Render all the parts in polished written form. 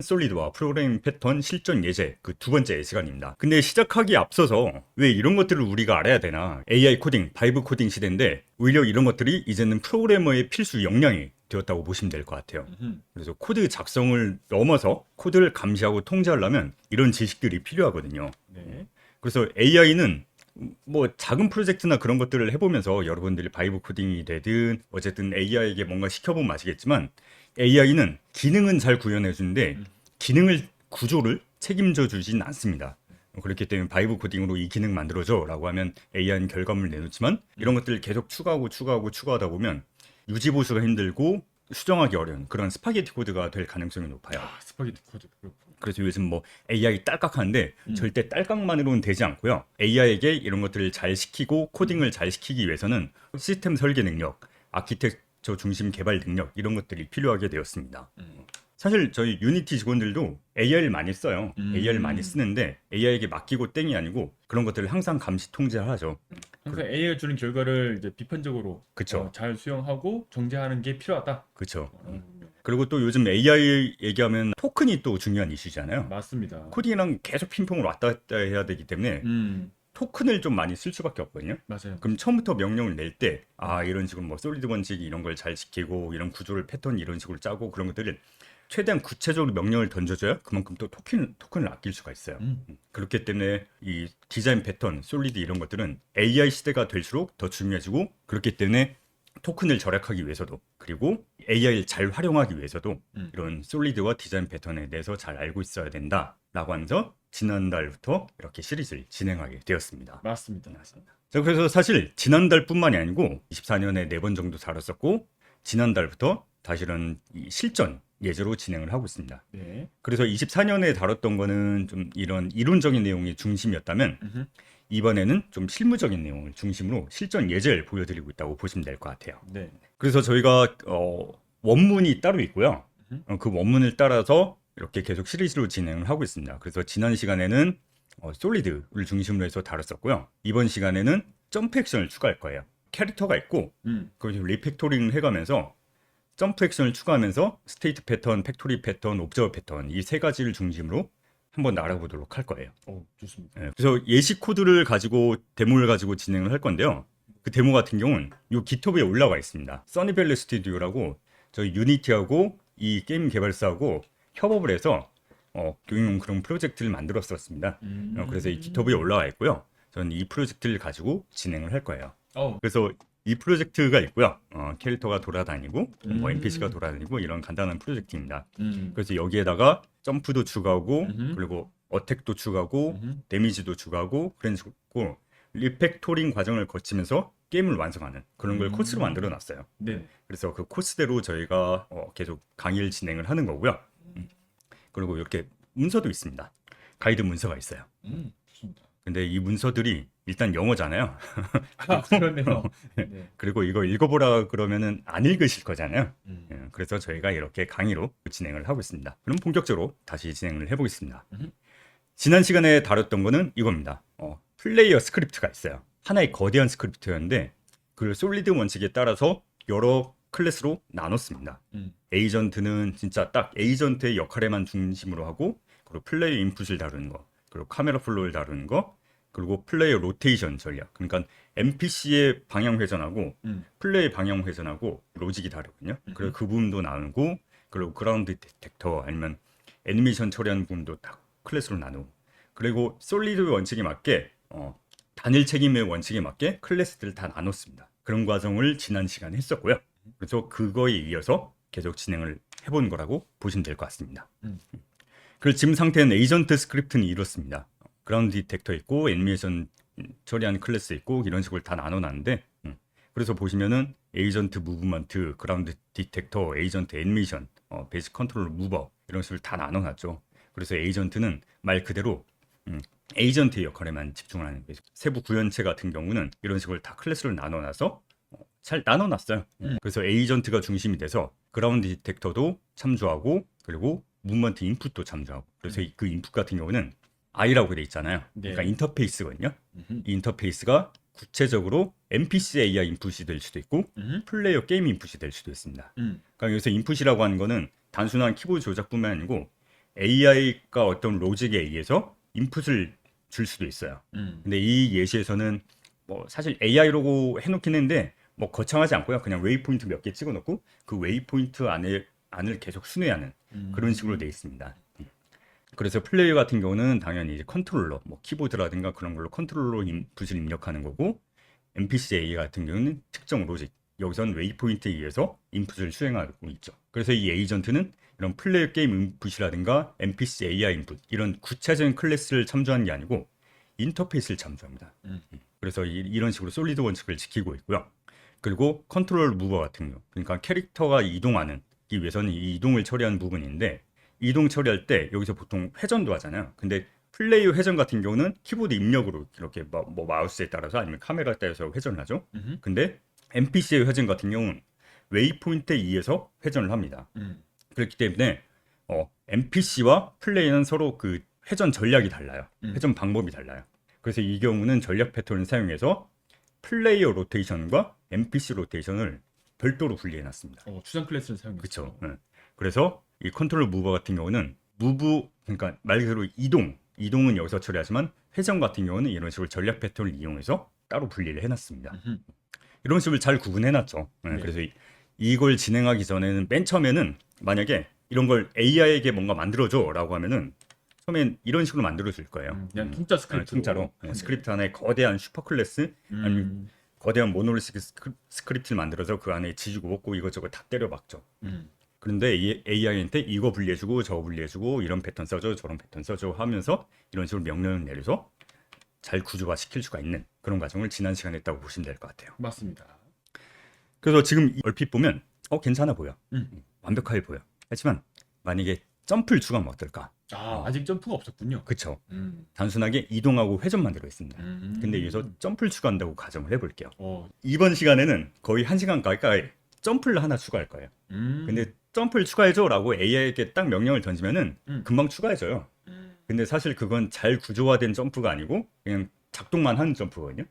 솔리드와 프로그래밍 패턴 실전 예제 그 두 번째 시간입니다. 근데 시작하기에 앞서서 왜 이런 것들을 우리가 알아야 되나? AI 코딩, 바이브 코딩 시대인데 오히려 이런 것들이 이제는 프로그래머의 필수 역량이 되었다고 보시면 될 것 같아요. 그래서 코드 작성을 넘어서 코드를 감시하고 통제하려면 이런 지식들이 필요하거든요. 네. 그래서 AI는 뭐 작은 프로젝트나 그런 것들을 해보면서 여러분들이 바이브 코딩이 되든 어쨌든 AI에게 뭔가 시켜보면 아시겠지만 AI는 기능은 잘 구현해 주는데 기능을 구조를 책임져 주진 않습니다. 그렇기 때문에 바이브 코딩으로 이 기능 만들어줘 라고 하면 AI는 결과물을 내놓지만 이런 것들을 계속 추가하다 보면 유지 보수가 힘들고 수정하기 어려운 그런 스파게티 코드가 될 가능성이 높아요. 스파게티 코드. 그렇고. 그래서 요즘 뭐 AI 딸깍하는데 절대 딸깍만으로는 되지 않고요. AI에게 이런 것들을 잘 시키고 코딩을 잘 시키기 위해서는 시스템 설계 능력, 아키텍처 중심 개발 능력 이런 것들이 필요하게 되었습니다. 사실 저희 유니티 직원들도 AI를 많이 써요. AI를 많이 쓰는데 AI에게 맡기고 땡이 아니고 그런 것들을 항상 감시 통제를 하죠. 항상 AI가 주는 결과를 이제 비판적으로 그쵸. 잘 수용하고 정제하는 게 필요하다. 그렇죠. 그리고 또 요즘 AI 얘기하면 토큰이 또 중요한 이슈잖아요. 맞습니다. 코딩이랑 계속 핑퐁을 왔다 갔다 해야 되기 때문에 토큰을 좀 많이 쓸 수밖에 없거든요. 맞아요. 그럼 처음부터 명령을 낼 때 이런 식으로 뭐 솔리드 원칙 이런 걸 잘 지키고 이런 구조를 패턴 이런 식으로 짜고 그런 것들을 최대한 구체적으로 명령을 던져줘야 그만큼 또 토큰을 아낄 수가 있어요. 그렇기 때문에 이 디자인 패턴, 솔리드 이런 것들은 AI 시대가 될수록 더 중요해지고 그렇기 때문에 토큰을 절약하기 위해서도 그리고 AI를 잘 활용하기 위해서도 이런 솔리드와 디자인 패턴에 대해서 잘 알고 있어야 된다라고 하면서 지난달부터 이렇게 시리즈를 진행하게 되었습니다. 맞습니다. 자, 그래서 사실 지난달뿐만이 아니고 24년에 4번 정도 다뤘었고 지난달부터 사실은 이 실전 예제로 진행을 하고 있습니다. 네. 그래서 24년에 다뤘던 거는 좀 이런 이론적인 내용이 중심이었다면 이번에는 좀 실무적인 내용을 중심으로 실전 예제를 보여드리고 있다고 보시면 될 것 같아요. 네. 그래서 저희가 원문이 따로 있고요. 그 원문을 따라서 이렇게 계속 시리즈로 진행을 하고 있습니다. 그래서 지난 시간에는 솔리드를 중심으로 해서 다뤘었고요. 이번 시간에는 점프 액션을 추가할 거예요. 캐릭터가 있고 그걸 리팩토링을 해가면서 점프 액션을 추가하면서 스테이트 패턴, 팩토리 패턴, 옵저버 패턴 이 세 가지를 중심으로 한번 알아보도록 할 거예요. 좋습니다. 그래서 예시 코드를 가지고 데모를 가지고 진행을 할 건데요. 그 데모 같은 경우는 이 GitHub에 올라와 있습니다. 써니밸리 스튜디오라고 저희 유니티하고 이 게임 개발사하고 협업을 해서 교육용 그런 프로젝트를 만들었었습니다. 그래서 이 GitHub에 올라와 있고요. 저는 이 프로젝트를 가지고 진행을 할 거예요. 그래서 이 프로젝트가 있고요. 캐릭터가 돌아다니고 뭐 NPC가 돌아다니고 이런 간단한 프로젝트입니다. 그래서 여기에다가 점프도 추가하고 그리고 어택도 추가하고 데미지도 추가하고 그런 식으로 리팩토링 과정을 거치면서 게임을 완성하는 그런 걸 코스로 만들어 놨어요. 네. 그래서 그 코스대로 저희가 계속 강의를 진행을 하는 거고요. 그리고 이렇게 문서도 있습니다. 가이드 문서가 있어요. 좋습니다. 근데 이 문서들이 일단 영어잖아요. 그러네요. 네. 그리고 이거 읽어보라 그러면은 안 읽으실 거잖아요. 그래서 저희가 이렇게 강의로 진행을 하고 있습니다. 그럼 본격적으로 다시 진행을 해보겠습니다. 지난 시간에 다뤘던 거는 이겁니다. 플레이어 스크립트가 있어요. 하나의 거대한 스크립트였는데 그 솔리드 원칙에 따라서 여러 클래스로 나눴습니다. 에이전트는 진짜 딱 에이전트의 역할에만 중심으로 하고 그리고 플레이어 인풋을 다루는 거 그리고 카메라 플로우를 다루는 거 그리고 플레이어 로테이션 전략 그러니까 NPC의 방향 회전하고 플레이 방향 회전하고 로직이 다르거든요. 그리고 그 부분도 나누고 그리고 그라운드 디텍터 아니면 애니메이션 처리하는 부분도 딱 클래스로 나누고 그리고 솔리드 원칙에 맞게 단일 책임의 원칙에 맞게 클래스들을 다 나눴습니다. 그런 과정을 지난 시간에 했었고요. 그래서 그거에 이어서 계속 진행을 해본 거라고 보시면 될 것 같습니다. 그리고 지금 상태는 에이전트 스크립트는 이렇습니다. 그라운드 디텍터 있고 애니메이션 처리하는 클래스 있고 이런 식으로 다 나눠놨는데 그래서 보시면은 에이전트 무브먼트, 그라운드 디텍터, 에이전트 애니메이션, 베이직 컨트롤 무버 이런 식으로 다 나눠놨죠. 그래서 에이전트는 말 그대로 에이전트의 역할에만 집중을 하는 거예요. 세부 구현체 같은 경우는 이런 식으로 다 클래스를 나눠놔서 잘 나눠놨어요. 그래서 에이전트가 중심이 돼서 그라운드 디텍터도 참조하고 그리고 무브먼트 인풋도 참조하고 그래서 그 인풋 같은 경우는 I라고 돼 있잖아요. 네. 그러니까 인터페이스거든요. 이 인터페이스가 구체적으로 NPC AI 인풋이 될 수도 있고 플레이어 게임 인풋이 될 수도 있습니다. 그러니까 여기서 인풋이라고 하는 거는 단순한 키보드 조작뿐만 아니고 AI가 어떤 로직에 의해서 인풋을 줄 수도 있어요. 근데 이 예시에서는 뭐 사실 AI라고 해놓긴 했는데 뭐 거창하지 않고요. 그냥 웨이포인트 몇 개 찍어놓고 그 웨이포인트 안을 계속 순회하는 그런 식으로 돼 있습니다. 그래서 플레이어 같은 경우는 당연히 이제 컨트롤러, 뭐 키보드라든가 그런 걸로 컨트롤러 인풋을 입력하는 거고, NPC AI 같은 경우는 특정 로직, 여기선 웨이포인트에 의해서 인풋을 수행하고 있죠. 그래서 이 에이전트는 이런 플레이어 게임 인풋이라든가 NPC AI 인풋, 이런 구체적인 클래스를 참조하는 게 아니고 인터페이스를 참조합니다. 그래서 이런 식으로 솔리드 원칙을 지키고 있고요. 그리고 컨트롤 무버 같은 경우, 그러니까 캐릭터가 이동하는 이 위해서는 이 이동을 처리하는 부분인데, 이동 처리할 때 여기서 보통 회전도 하잖아요. 근데 플레이어 회전 같은 경우는 키보드 입력으로 이렇게 뭐 마우스에 따라서 아니면 카메라에 따라서 회전을 하죠. 근데 NPC의 회전 같은 경우는 웨이포인트에 의해서 회전을 합니다. 그렇기 때문에 NPC와 플레이어는 서로 그 회전 전략이 달라요. 회전 방법이 달라요. 그래서 이 경우는 전략 패턴을 사용해서 플레이어 로테이션과 NPC 로테이션을 별도로 분리해 놨습니다. 추상 클래스를 사용했어요. 그렇죠. 그래서 이 컨트롤 무버 같은 경우는 무브, 그러니까 말 그대로 이동은 여기서 처리하지만 회전 같은 경우는 이런 식으로 전략 패턴을 이용해서 따로 분리를 해놨습니다. 이런 식으로 잘 구분해놨죠. 네. 그래서 이걸 진행하기 전에는 맨 처음에는 만약에 이런 걸 AI에게 뭔가 만들어줘라고 하면은 처음엔 이런 식으로 만들어줄 거예요. 그냥 통짜 스크립트로. 통짜로 스크립트 안에 거대한 슈퍼 클래스 아니면 거대한 모노리식 스크립트를 만들어서 그 안에 지지고 볶고 이것저것 다 때려 박죠. 그런데 이 AI한테 이거 분리해주고 저거 분리해주고 이런 패턴 써줘 저런 패턴 써줘 하면서 이런 식으로 명령을 내려서 잘 구조화 시킬 수가 있는 그런 과정을 지난 시간에 했다고 보시면 될 것 같아요. 맞습니다. 그래서 지금 얼핏 보면 괜찮아 보여. 완벽하게 보여. 하지만 만약에 점프를 추가하면 어떨까? 아직 점프가 없었군요. 그쵸. 단순하게 이동하고 회전만 들어있습니다. 근데 여기서 점프를 추가한다고 가정을 해볼게요. 이번 시간에는 거의 1시간 가까이 점프를 하나 추가할 거예요. 근데 점프를 추가해줘라고 AI에게 딱 명령을 던지면은 금방 추가해줘요. 근데 사실 그건 잘 구조화된 점프가 아니고 그냥 작동만 하는 점프거든요.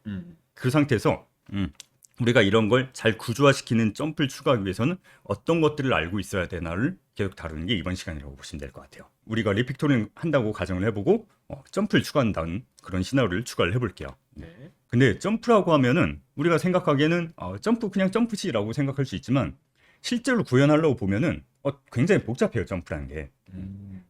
그 상태에서 우리가 이런 걸 잘 구조화시키는 점프를 추가하기 위해서는 어떤 것들을 알고 있어야 되나를 계속 다루는 게 이번 시간이라고 보시면 될 것 같아요. 우리가 리픽토링 한다고 가정을 해보고 점프를 추가한다는 그런 시나리오를 추가를 해볼게요. 네. 근데 점프라고 하면은 우리가 생각하기에는 점프 그냥 점프지라고 생각할 수 있지만 실제로 구현하려고 보면은 굉장히 복잡해요. 점프라는 게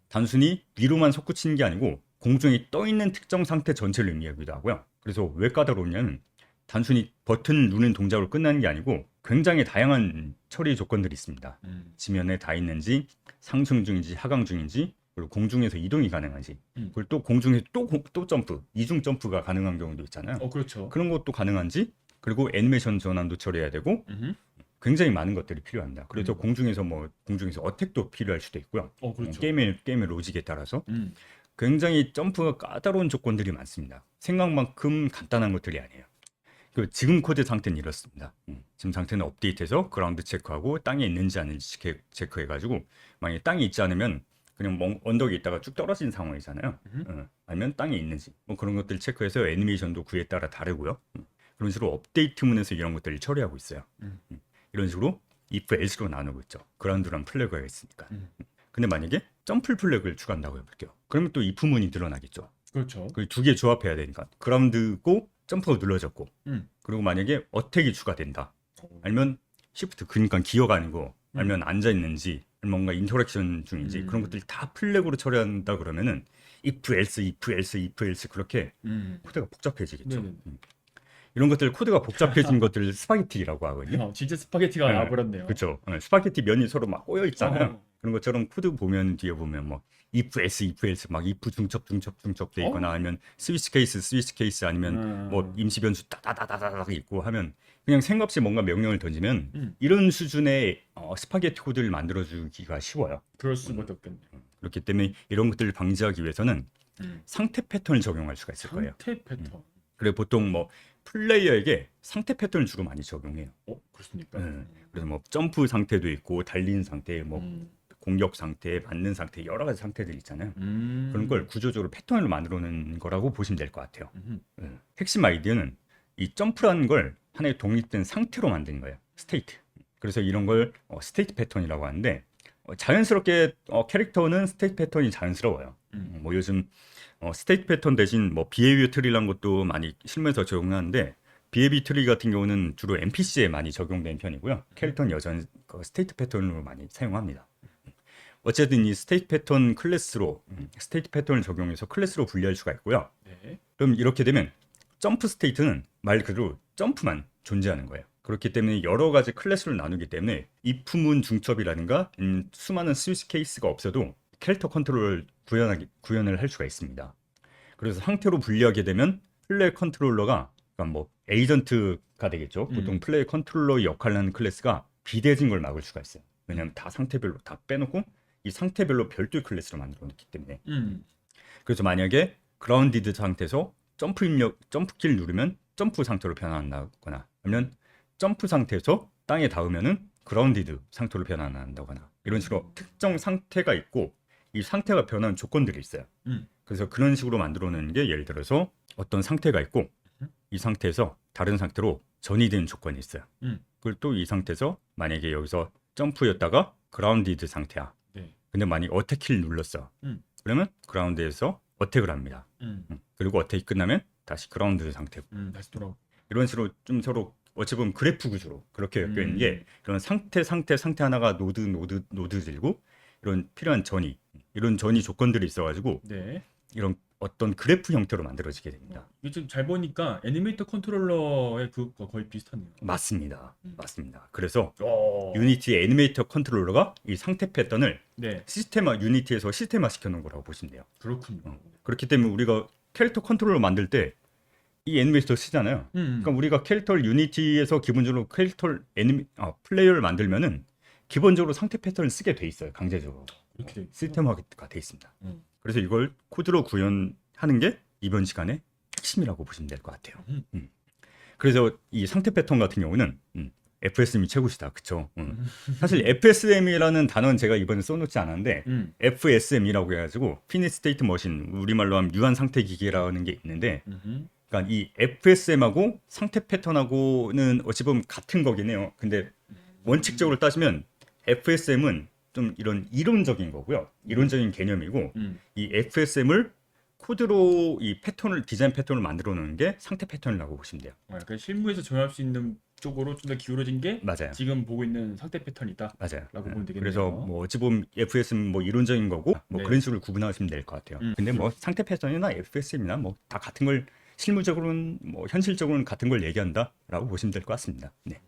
단순히 위로만 솟구치는 게 아니고 공중에 떠 있는 특정 상태 전체를 의미하기도 하고요. 그래서 왜 까다로우냐면 단순히 버튼 누르는 동작으로 끝나는 게 아니고 굉장히 다양한 처리 조건들이 있습니다. 지면에 닿아 있는지, 상승 중인지, 하강 중인지, 그리고 공중에서 이동이 가능한지, 그리고 또 공중에서 또 점프, 이중 점프가 가능한 경우도 있잖아요. 그렇죠. 그런 것도 가능한지, 그리고 애니메이션 전환도 처리해야 되고, 굉장히 많은 것들이 필요합니다. 그래서 공중에서 어택도 필요할 수도 있고요. 그렇죠. 게임의 로직에 따라서 굉장히 점프가 까다로운 조건들이 많습니다. 생각만큼 간단한 것들이 아니에요. 지금 코드 상태는 이렇습니다. 지금 상태는 업데이트해서 그라운드 체크하고 땅에 있는지 아닌지 체크해가지고 만약에 땅에 있지 않으면 그냥 언덕에 있다가 쭉 떨어진 상황이잖아요. 아니면 땅에 있는지 뭐 그런 것들 체크해서 애니메이션도 그에 따라 다르고요. 그런 식으로 업데이트문에서 이런 것들을 처리하고 있어요. 이런 식으로 if else로 나누고 있죠. 그라운드랑 플래그가 있으니까. 근데 만약에 점프 플래그를 추가한다고 해볼게요. 그러면 또 if문이 늘어나겠죠. 그렇죠. 그 두 개 조합해야 되니까 그라운드고 점프가 눌러졌고 그리고 만약에 어택이 추가된다 아니면 시프트 그러니까 기어가 아니고 아니면 앉아있는지 뭔가 인터랙션 중인지 그런 것들이 다 플래그로 처리한다 그러면은 if else 그렇게 코드가 복잡해지겠죠. 이런 것들 코드가 복잡해진 것들을 스파게티라고 하거든요. 진짜 스파게티가 나와버렸네요. 그렇죠. 스파게티 면이 서로 막 꼬여 있잖아요. 그런 것처럼 코드 보면 뒤에 보면 뭐 if else 막 if 중첩 돼 있거나 아니면 스위치 케이스 아니면 뭐 임시 변수 따다다다다닥 있고 하면 그냥 생각 없이 뭔가 명령을 던지면 이런 수준의 스파게티 코드를 만들어주기가 쉬워요. 그럴 수밖에 없겠네요. 그렇기 때문에 이런 것들을 방지하기 위해서는 상태 패턴을 적용할 수가 있을 거예요. 상태 패턴. 그래 보통 뭐 플레이어에게 상태 패턴을 주로 많이 적용해요. 그렇습니까? 그래서 뭐 점프 상태도 있고 달리는 상태, 뭐 공격 상태, 받는 상태 여러 가지 상태들이 있잖아요. 그런 걸 구조적으로 패턴을 만들어 놓은 거라고 보시면 될 것 같아요. 핵심 아이디어는 이 점프라는 걸 하나의 독립된 상태로 만드는 거예요. 스테이트. 그래서 이런 걸 스테이트 패턴이라고 하는데 자연스럽게 캐릭터는 스테이트 패턴이 자연스러워요. 뭐 요즘 스테이트 패턴 대신 뭐 비헤이비어 트리라는 것도 많이 실무에서 적용하는데 비헤이비어 트리 같은 경우는 주로 NPC에 많이 적용된 편이고요. 캐릭터는 여전히 그 스테이트 패턴으로 많이 사용합니다. 어쨌든 이 스테이트 패턴 클래스로 스테이트 패턴을 적용해서 클래스로 분리할 수가 있고요. 네. 그럼 이렇게 되면 점프 스테이트는 말 그대로 점프만 존재하는 거예요. 그렇기 때문에 여러 가지 클래스를 나누기 때문에 if문 중첩이라든가 수많은 스위치 케이스가 없어도 캐릭터 컨트롤을 구현을 할 수가 있습니다. 그래서 상태로 분리하게 되면 플레이 컨트롤러가 그러니까 뭐 에이전트가 되겠죠. 보통 플레이 컨트롤러 역할을 하는 클래스가 비대해진 걸 막을 수가 있어요. 왜냐하면 다 상태별로 다 빼놓고 이 상태별로 별도의 클래스로 만들어 놓기 때문에. 그래서 만약에 그라운디드 상태에서 점프키를 누르면 점프 상태로 변환한다거나 아니면 점프 상태에서 땅에 닿으면은 그라운디드 상태로 변환한다거나 이런 식으로 특정 상태가 있고 이 상태가 변하는 조건들이 있어요. 그래서 그런 식으로 만들어 놓는 게 예를 들어서 어떤 상태가 있고 이 상태에서 다른 상태로 전이되는 조건이 있어요. 그걸 또 이 상태에서 만약에 여기서 점프였다가 그라운디드 상태야. 네. 근데 만약에 어택키를 눌렀어. 그러면 그라운드에서 어택을 합니다. 그리고 어택이 끝나면 다시 그라운드 상태고 다시 돌아오. 이런 식으로 좀 서로 어찌 보면 그래프 구조로 그렇게 엮여 있는 게 이런 상태 하나가 노드 들고 이런 필요한 이런 전이 조건들이 있어가지고 네. 이런 어떤 그래프 형태로 만들어지게 됩니다. 이게 좀 잘 보니까 애니메이터 컨트롤러의 그거 거의 비슷하네요. 맞습니다. 그래서 오. 유니티의 애니메이터 컨트롤러가 이 상태 패턴을 네. 유니티에서 시스템화 시켜놓은 거라고 보시면 돼요. 그렇군요. 그렇기 때문에 우리가 캐릭터 컨트롤러 만들 때 이 애니메이터 쓰잖아요. 그러니까 우리가 캐릭터를 유니티에서 기본적으로 플레이어를 만들면은 기본적으로 상태 패턴을 쓰게 돼 있어요. 강제적으로. 이렇게 돼 있구나. 시스템화가 돼 있습니다. 음. 그래서 이걸 코드로 구현하는 게 이번 시간의 핵심이라고 보시면 될 것 같아요. 그래서 이 상태 패턴 같은 경우는 FSM이 최고시다. 그쵸? 사실 FSM이라는 단어는 제가 이번에 써놓지 않았는데 FSM이라고 해가지고 피니시 스테이트 머신, 우리말로 하면 유한 상태 기계라는 게 있는데 그러니까 이 FSM하고 상태 패턴하고는 어찌 보면 같은 거긴 해요. 근데 원칙적으로 따지면 FSM은 좀 이런 이론적인 거고요. 이론적인 개념이고 이 FSM을 코드로 이 디자인 패턴을 만들어 놓는 게 상태 패턴이라고 보시면 돼요. 약간 실무에서 정할 수 있는 쪽으로 좀 더 기울어진 게 맞아요. 지금 보고 있는 상태 패턴이다. 맞아요. 라고 보면 되겠네요. 그래서 뭐 어찌 보면 FSM 뭐 이론적인 거고 뭐 네. 그런 식으로 구분하시면 될 것 같아요. 근데 뭐 상태 패턴이나 FSM이나 뭐 다 같은 걸 실무적으로는 뭐 현실적으로는 같은 걸 얘기한다라고 보시면 될 것 같습니다. 네.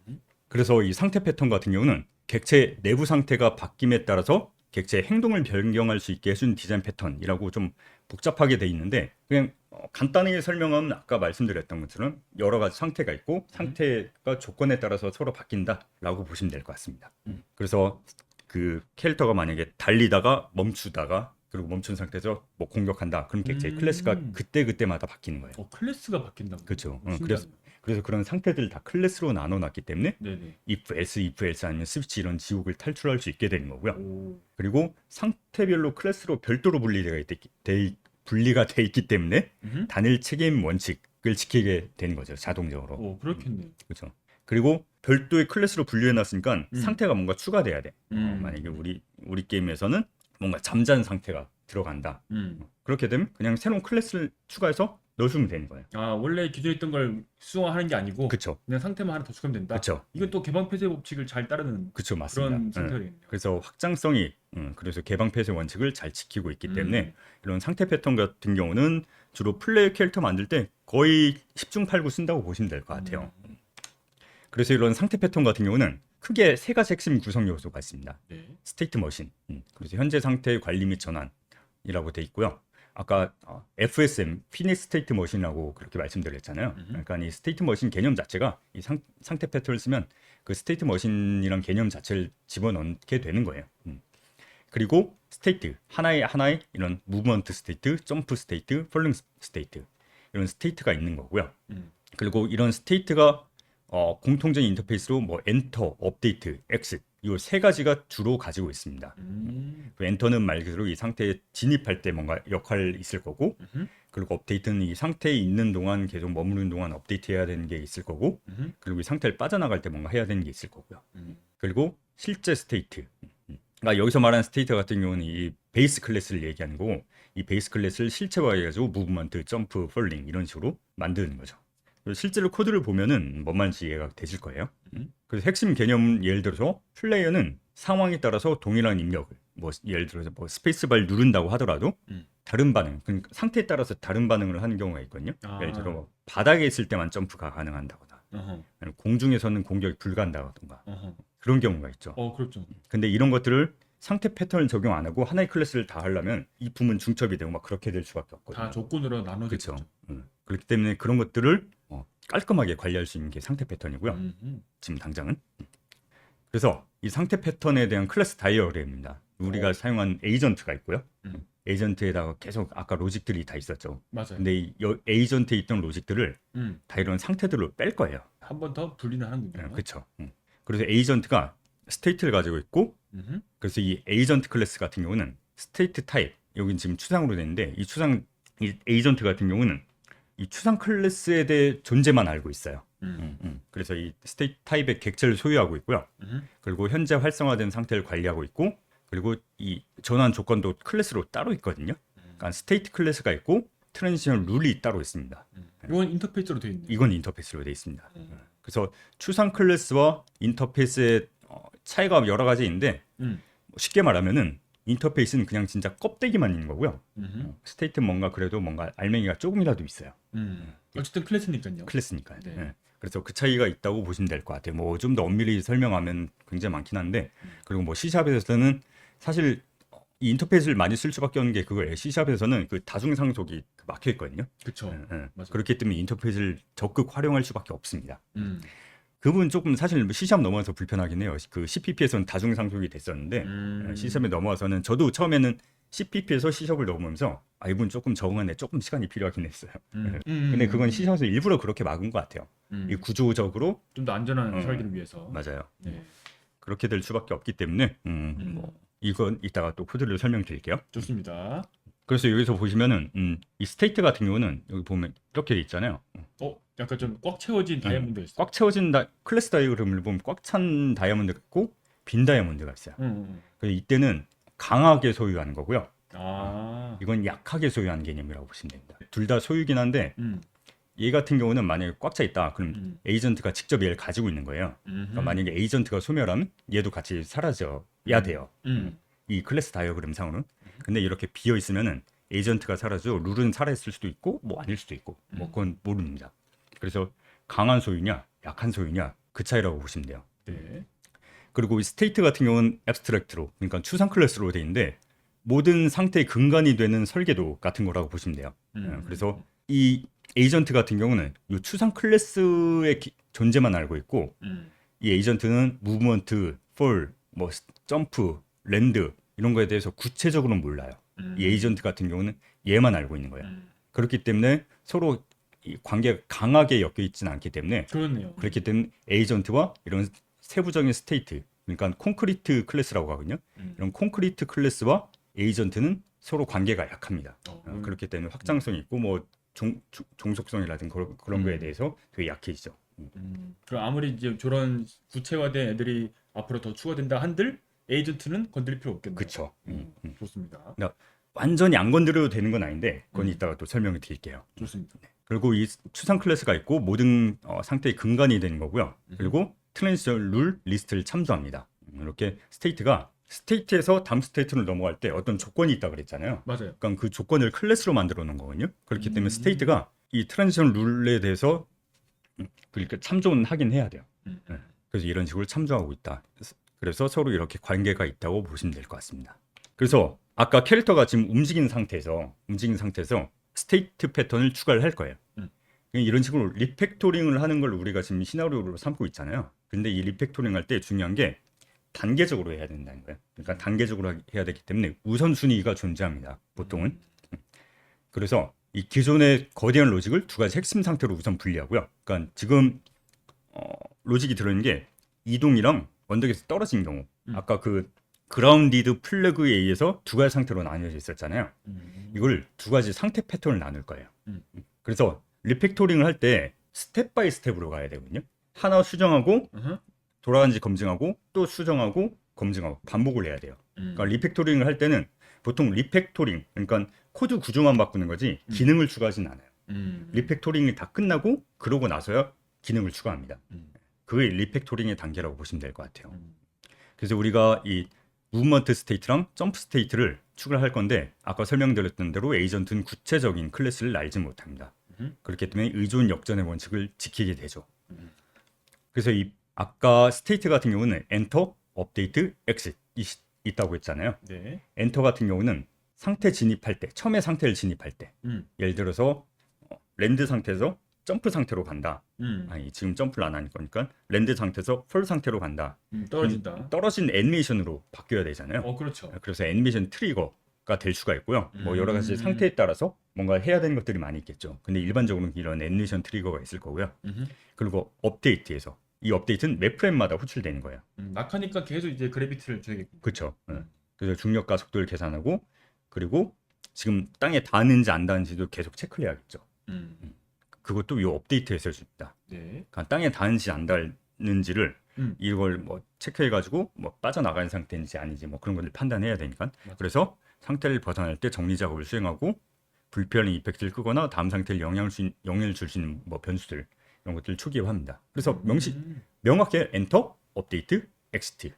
그래서 이 상태 패턴 같은 경우는 객체 내부 상태가 바뀜에 따라서 객체의 행동을 변경할 수 있게 해준 디자인 패턴이라고 좀 복잡하게 돼 있는데 그냥 간단하게 설명하면 아까 말씀드렸던 것처럼 여러 가지 상태가 있고 상태가 조건에 따라서 서로 바뀐다라고 보시면 될 것 같습니다. 그래서 그 캐릭터가 만약에 달리다가 멈추다가 그리고 멈춘 상태에서 뭐 공격한다. 그럼 객체의 클래스가 그때마다 바뀌는 거예요. 클래스가 바뀐다고. 그렇죠. 신기하네요. 그래서 그런 상태들을 다 클래스로 나눠놨기 때문에 네네. if else 아니면 스위치 이런 지옥을 탈출할 수 있게 되는 거고요. 오. 그리고 상태별로 클래스로 별도로 분리가 돼 있기 때문에 단일 책임 원칙을 지키게 되는 거죠. 자동적으로. 오, 그렇겠네요. 그렇죠. 그리고 별도의 클래스로 분류해놨으니까 상태가 뭔가 추가돼야 돼. 만약에 우리 게임에서는 뭔가 잠자는 상태가 들어간다. 그렇게 되면 그냥 새로운 클래스를 추가해서 넣어주면 되는 거예요. 아, 원래 기존에 있던 걸 수정하는 게 아니고 그렇죠. 그냥 상태만 하나 더 추가하면 된다. 그렇죠. 이건 또 개방 폐쇄 법칙을 잘 따르는 그렇죠, 맞습니다. 그런 상태겠네요. 그래서 확장성이 그래서 개방 폐쇄 원칙을 잘 지키고 있기 때문에 이런 상태 패턴 같은 경우는 주로 플레이 캐릭터 만들 때 거의 10중 8구 쓴다고 보시면 될 것 같아요. 그래서 이런 상태 패턴 같은 경우는 크게 세 가지 핵심 구성 요소가 있습니다. 네. 스테이트 머신, 그래서 현재 상태의 관리 및 전환이라고 돼 있고요. 아까 FSM, 피니시 스테이트 머신이라고 그렇게 말씀드렸잖아요. 그러니까 이 스테이트 머신 개념 자체가 이 상태 패턴을 쓰면 그 스테이트 머신이란 개념 자체를 집어넣게 되는 거예요. 그리고 스테이트 하나의 이런 무브먼트 스테이트, 점프 스테이트, 폴링 스테이트 이런 스테이트가 있는 거고요. 그리고 이런 스테이트가 공통적인 인터페이스로 뭐 엔터, 업데이트, 엑싯 이 세 가지가 주로 가지고 있습니다. 그 엔터는 말 그대로 이 상태에 진입할 때 뭔가 역할이 있을 거고, 그리고 업데이트는 이 상태에 있는 동안 계속 머무르는 동안 업데이트해야 되는 게 있을 거고, 그리고 이 상태를 빠져나갈 때 뭔가 해야 되는 게 있을 거고요. 그리고 실제 스테이트, 그러니까 여기서 말하는 스테이트 같은 경우는 이 베이스 클래스를 얘기하는 거고, 이 베이스 클래스를 실체화해가지고 무브먼트, 점프, 폴링 이런 식으로 만드는 거죠. 그리고 실제로 코드를 보면은 뭔 말인지 이해가 되실 거예요. 그래서 핵심 개념 예를 들어서 플레이어는 상황에 따라서 동일한 입력을 뭐 예를 들어서 뭐 스페이스바를 누른다고 하더라도 다른 반응, 그러니까 상태에 따라서 다른 반응을 하는 경우가 있거든요. 아. 예를 들어 뭐 바닥에 있을 때만 점프가 가능한다거나, 어허. 아니면 공중에서는 공격이 불가한다거나 어허. 그런 경우가 있죠. 그렇죠. 근데 이런 것들을 상태 패턴을 적용 안 하고 하나의 클래스를 다 하려면 이 부분 중첩이 되고 막 그렇게 될 수밖에 없거든요. 다 조건으로 나눠져 그렇죠. 있죠. 그렇기 때문에 그런 것들을 깔끔하게 관리할 수 있는 게 상태 패턴이고요. 지금 당장은. 그래서 이 상태 패턴에 대한 클래스 다이어그램입니다. 우리가 사용한 에이전트가 있고요. 에이전트에다가 계속 아까 로직들이 다 있었죠. 맞아요. 근데 이 에이전트에 있던 로직들을 다 이런 상태들로 뺄 거예요. 한 번 더 분리는 하는군요. 그렇죠. 그래서 에이전트가 스테이트를 가지고 있고, 그래서 이 에이전트 클래스 같은 경우는 스테이트 타입, 여긴 지금 추상으로 되는데 이 에이전트 같은 경우는 이 추상 클래스에 대해 존재만 알고 있어요. 그래서 이 스테이트 타입의 객체를 소유하고 있고요. 그리고 현재 활성화된 상태를 관리하고 있고, 그리고 이 전환 조건도 클래스로 따로 있거든요. 그러니까 스테이트 클래스가 있고 트랜지션 룰이 따로 있습니다. 이건 인터페이스로 되어 있네요. 이건 인터페이스로 되어 있습니다. 그래서 추상 클래스와 인터페이스의 차이가 여러 가지 있는데 쉽게 말하면은 인터페이스는 그냥 진짜 껍데기만 있는 거고요. 스테이트는 뭔가 그래도 뭔가 알맹이가 조금이라도 있어요. 어쨌든 클래스니까요. 클래스니까요. 네. 예. 그래서 그 차이가 있다고 보시면 될 것 같아요. 뭐 좀 더 엄밀히 설명하면 굉장히 많긴 한데, 그리고 뭐 C샵에서는 사실 이 인터페이스를 많이 쓸 수밖에 없는 게 그거예요. C샵에서는 그 다중상속이 막혀 있거든요. 그렇죠. 맞아요. 그렇기 때문에 인터페이스를 적극 활용할 수밖에 없습니다. 그 부분 조금 사실 C샵 넘어와서 불편하긴 해요. 그 CPP에서는 다중상속이 됐었는데 C샵에 넘어와서는 저도 처음에는 CPP에서 C샵을 넘으면서 이분 조금 적응하는데 조금 시간이 필요하긴 했어요. 근데 그건 C샵에서 일부러 그렇게 막은 것 같아요. 이 구조적으로 좀 더 안전한 설계를 위해서. 맞아요. 네. 그렇게 될 수밖에 없기 때문에 뭐 이건 이따가 또 코드를 설명드릴게요. 좋습니다. 그래서 여기서 보시면은 이 스테이트 같은 경우는 여기 보면 이렇게 돼 있잖아요. 약간 좀 꽉 채워진 다이아몬드가 있어요. 꽉 채워진 클래스 다이어그램을 보면 꽉 찬 다이아몬드가 있고 빈 다이아몬드가 있어요. 그래서 이때는 강하게 소유하는 거고요. 이건 약하게 소유하는 개념이라고 보시면 됩니다. 둘 다 소유긴 한데 얘 같은 경우는 만약에 꽉 차 있다, 그럼 에이전트가 직접 얘를 가지고 있는 거예요. 그러니까 만약에 에이전트가 소멸하면 얘도 같이 사라져야 돼요. 이 클래스 다이어그램 상으로는. 근데 이렇게 비어 있으면은 에이전트가 사라져 룰은 살아있을 수도 있고 뭐 아닐 수도 있고 뭐 그건 모릅니다. 그래서 강한 소유냐 약한 소유냐 그 차이라고 보시면 돼요. 네. 그리고 이 스테이트 같은 경우는 앱스트랙트로, 그러니까 추상 클래스로 돼 있는데 모든 상태의 근간이 되는 설계도 같은 거라고 보시면 돼요. 그래서 이 에이전트 같은 경우는 이 추상 클래스의 존재만 알고 있고, 이 에이전트는 무브먼트, 폴, 뭐 점프, 랜드 이런 거에 대해서 구체적으로는 몰라요. 이 에이전트 같은 경우는 얘만 알고 있는 거예요. 그렇기 때문에 서로 이 관계가 강하게 엮여 있지는 않기 때문에, 그렇네요. 그렇기 때문에 에이전트와 이런 세부적인 스테이트, 그러니까 콘크리트 클래스라고 하거든요. 이런 콘크리트 클래스와 에이전트는 서로 관계가 약합니다. 그렇기 때문에 확장성이 있고 뭐 종속성이라든가 그런 거에 대해서 되게 약해지죠. 그럼 아무리 이제 저런 구체화된 애들이 앞으로 더 추가된다 한들 에이전트는 건드릴 필요 없겠네요. 그렇죠. 좋습니다. 그러니까 완전히 안 건드려도 되는 건 아닌데 그건 이따가 또 설명을 드릴게요. 좋습니다. 그리고 이 추상 클래스가 있고 모든 상태의 근간이 되는 거고요. 그리고 트랜지션 룰 리스트를 참조합니다. 이렇게 스테이트에서 다음 스테이트로 넘어갈 때 어떤 조건이 있다 그랬잖아요. 맞아요. 그러니까 그 조건을 클래스로 만들어 놓은 거거든요. 그렇기 때문에 스테이트가 이 트랜지션 룰에 대해서 그러니까 참조는 하긴 해야 돼요. 그래서 이런 식으로 참조하고 있다. 그래서 서로 이렇게 관계가 있다고 보시면 될 것 같습니다. 그래서 아까 캐릭터가 지금 움직인 상태에서 스테이트 패턴을 추가를 할 거예요. 이런 식으로 리팩토링을 하는 걸 우리가 지금 시나리오로 삼고 있잖아요. 근데 이 리팩토링 할 때 중요한 게 단계적으로 해야 된다는 거예요. 그러니까 단계적으로 해야 되기 때문에 우선순위가 존재합니다. 보통은. 그래서 이 기존의 거대한 로직을 두 가지 핵심 상태로 우선 분리하고요. 그러니까 지금 로직이 들어있는 게 이동이랑 언덕에서 떨어진 경우, 아까 그 그라운디드 플래그에 의해서 두 가지 상태로 나뉘어져 있었잖아요. 이걸 두 가지 상태 패턴을 나눌 거예요. 그래서 리팩토링을 할 때 스텝 바이 스텝으로 가야 되거든요. 하나 수정하고 돌아가는지 검증하고 또 수정하고 검증하고 반복을 해야 돼요. 그러니까 리팩토링을 할 때는 보통 리팩토링, 그러니까 코드 구조만 바꾸는 거지 기능을 추가하진 않아요. 리팩토링이 다 끝나고 그러고 나서야 기능을 추가합니다. 그게 리팩토링의 단계라고 보시면 될 것 같아요. 그래서 우리가 이 무브먼트 스테이트랑 점프 스테이트를 추가할 건데 아까 설명드렸던 대로 에이전트는 구체적인 클래스를 알지 못합니다. 그렇기 때문에 의존 역전의 원칙을 지키게 되죠. 그래서 이 아까 스테이트 같은 경우는 엔터, 업데이트, 엑싯 있다고 했잖아요. 네. 엔터 같은 경우는 상태 진입할 때, 처음에 상태를 진입할 때, 예를 들어서 랜드 상태에서 점프 상태로 간다. 아니 지금 점프를 안 하니까 그러니까 랜드 상태에서 펄 상태로 간다. 떨어진다. 떨어진 애니메이션으로 바뀌어야 되잖아요. 그렇죠. 그래서 애니메이션 트리거가 될 수가 있고요. 뭐 여러 가지 상태에 따라서 뭔가 해야 되는 것들이 많이 있겠죠. 근데 일반적으로는 이런 애니메이션 트리거가 있을 거고요. 그리고 업데이트에서 이 업데이트는 매 프레임마다 호출되는 거예요. 낙하니까 계속 이제 그래비티를 줘야겠고. 그렇죠. 그래서 중력과 속도를 계산하고 그리고 지금 땅에 닿는지 안 닿는지도 계속 체크를 해야겠죠. 그것도 이 업데이트에서 해줍니다. 네. 그러니까 땅에 닿는지 안 닿는지를 이걸 뭐 체크해가지고 뭐 빠져나가는 상태인지 아닌지 뭐 그런 것들 판단해야 되니까. 맞아. 그래서 상태를 벗어날 때 정리 작업을 수행하고 불필요한 이펙트를 끄거나 다음 상태를 영향을 줄 수 있는 뭐 변수들 이런 것들을 초기화합니다. 그래서 명확하게 엔터, 업데이트, 엑시트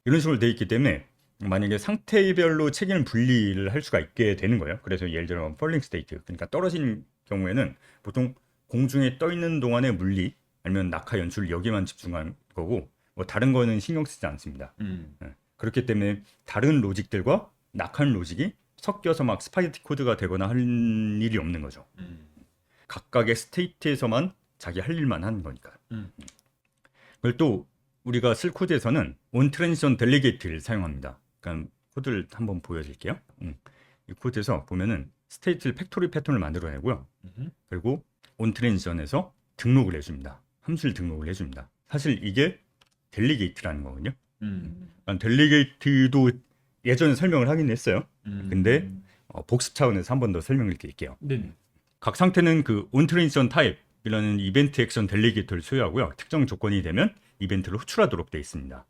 이런 식으로 돼 있기 때문에 만약에 상태별로 책임을 분리를 할 수가 있게 되는 거예요. 그래서 예를 들어 펄링 스테이트 그러니까 떨어진 경우에는 보통 공중에 떠 있는 동안의 물리 아니면 낙하 연출 여기만 집중한 거고 뭐 다른 거는 신경 쓰지 않습니다. 그렇기 때문에 다른 로직들과 낙한 로직이 섞여서 막 스파게티 코드가 되거나 할 일이 없는 거죠. 각각의 스테이트에서만 자기 할 일만 하는 거니까. 그리고 또 우리가 쓸 코드에서는 온 트랜지션 델리게이트를 사용합니다. 그러니까 코드를 한번 보여드릴게요. 이 코드에서 보면은 스테이트 팩토리 패턴을 만들어내고요. 그리고 온 트랜지션에서 등록을 해줍니다. 함수를 등록을 해줍니다. 사실 이게 델리게이트라는 거거든요. 델리게이트도 예전에 설명을 하긴 했어요. 근데 복습 차원에서 한 번 더 설명을 드릴게요. 네. 각 상태는 그 온 트랜지션 타입이라는 이벤트 액션 델리게이터를 소유하고요. 특정 조건이 되면 이벤트를 호출하도록 되어 있습니다.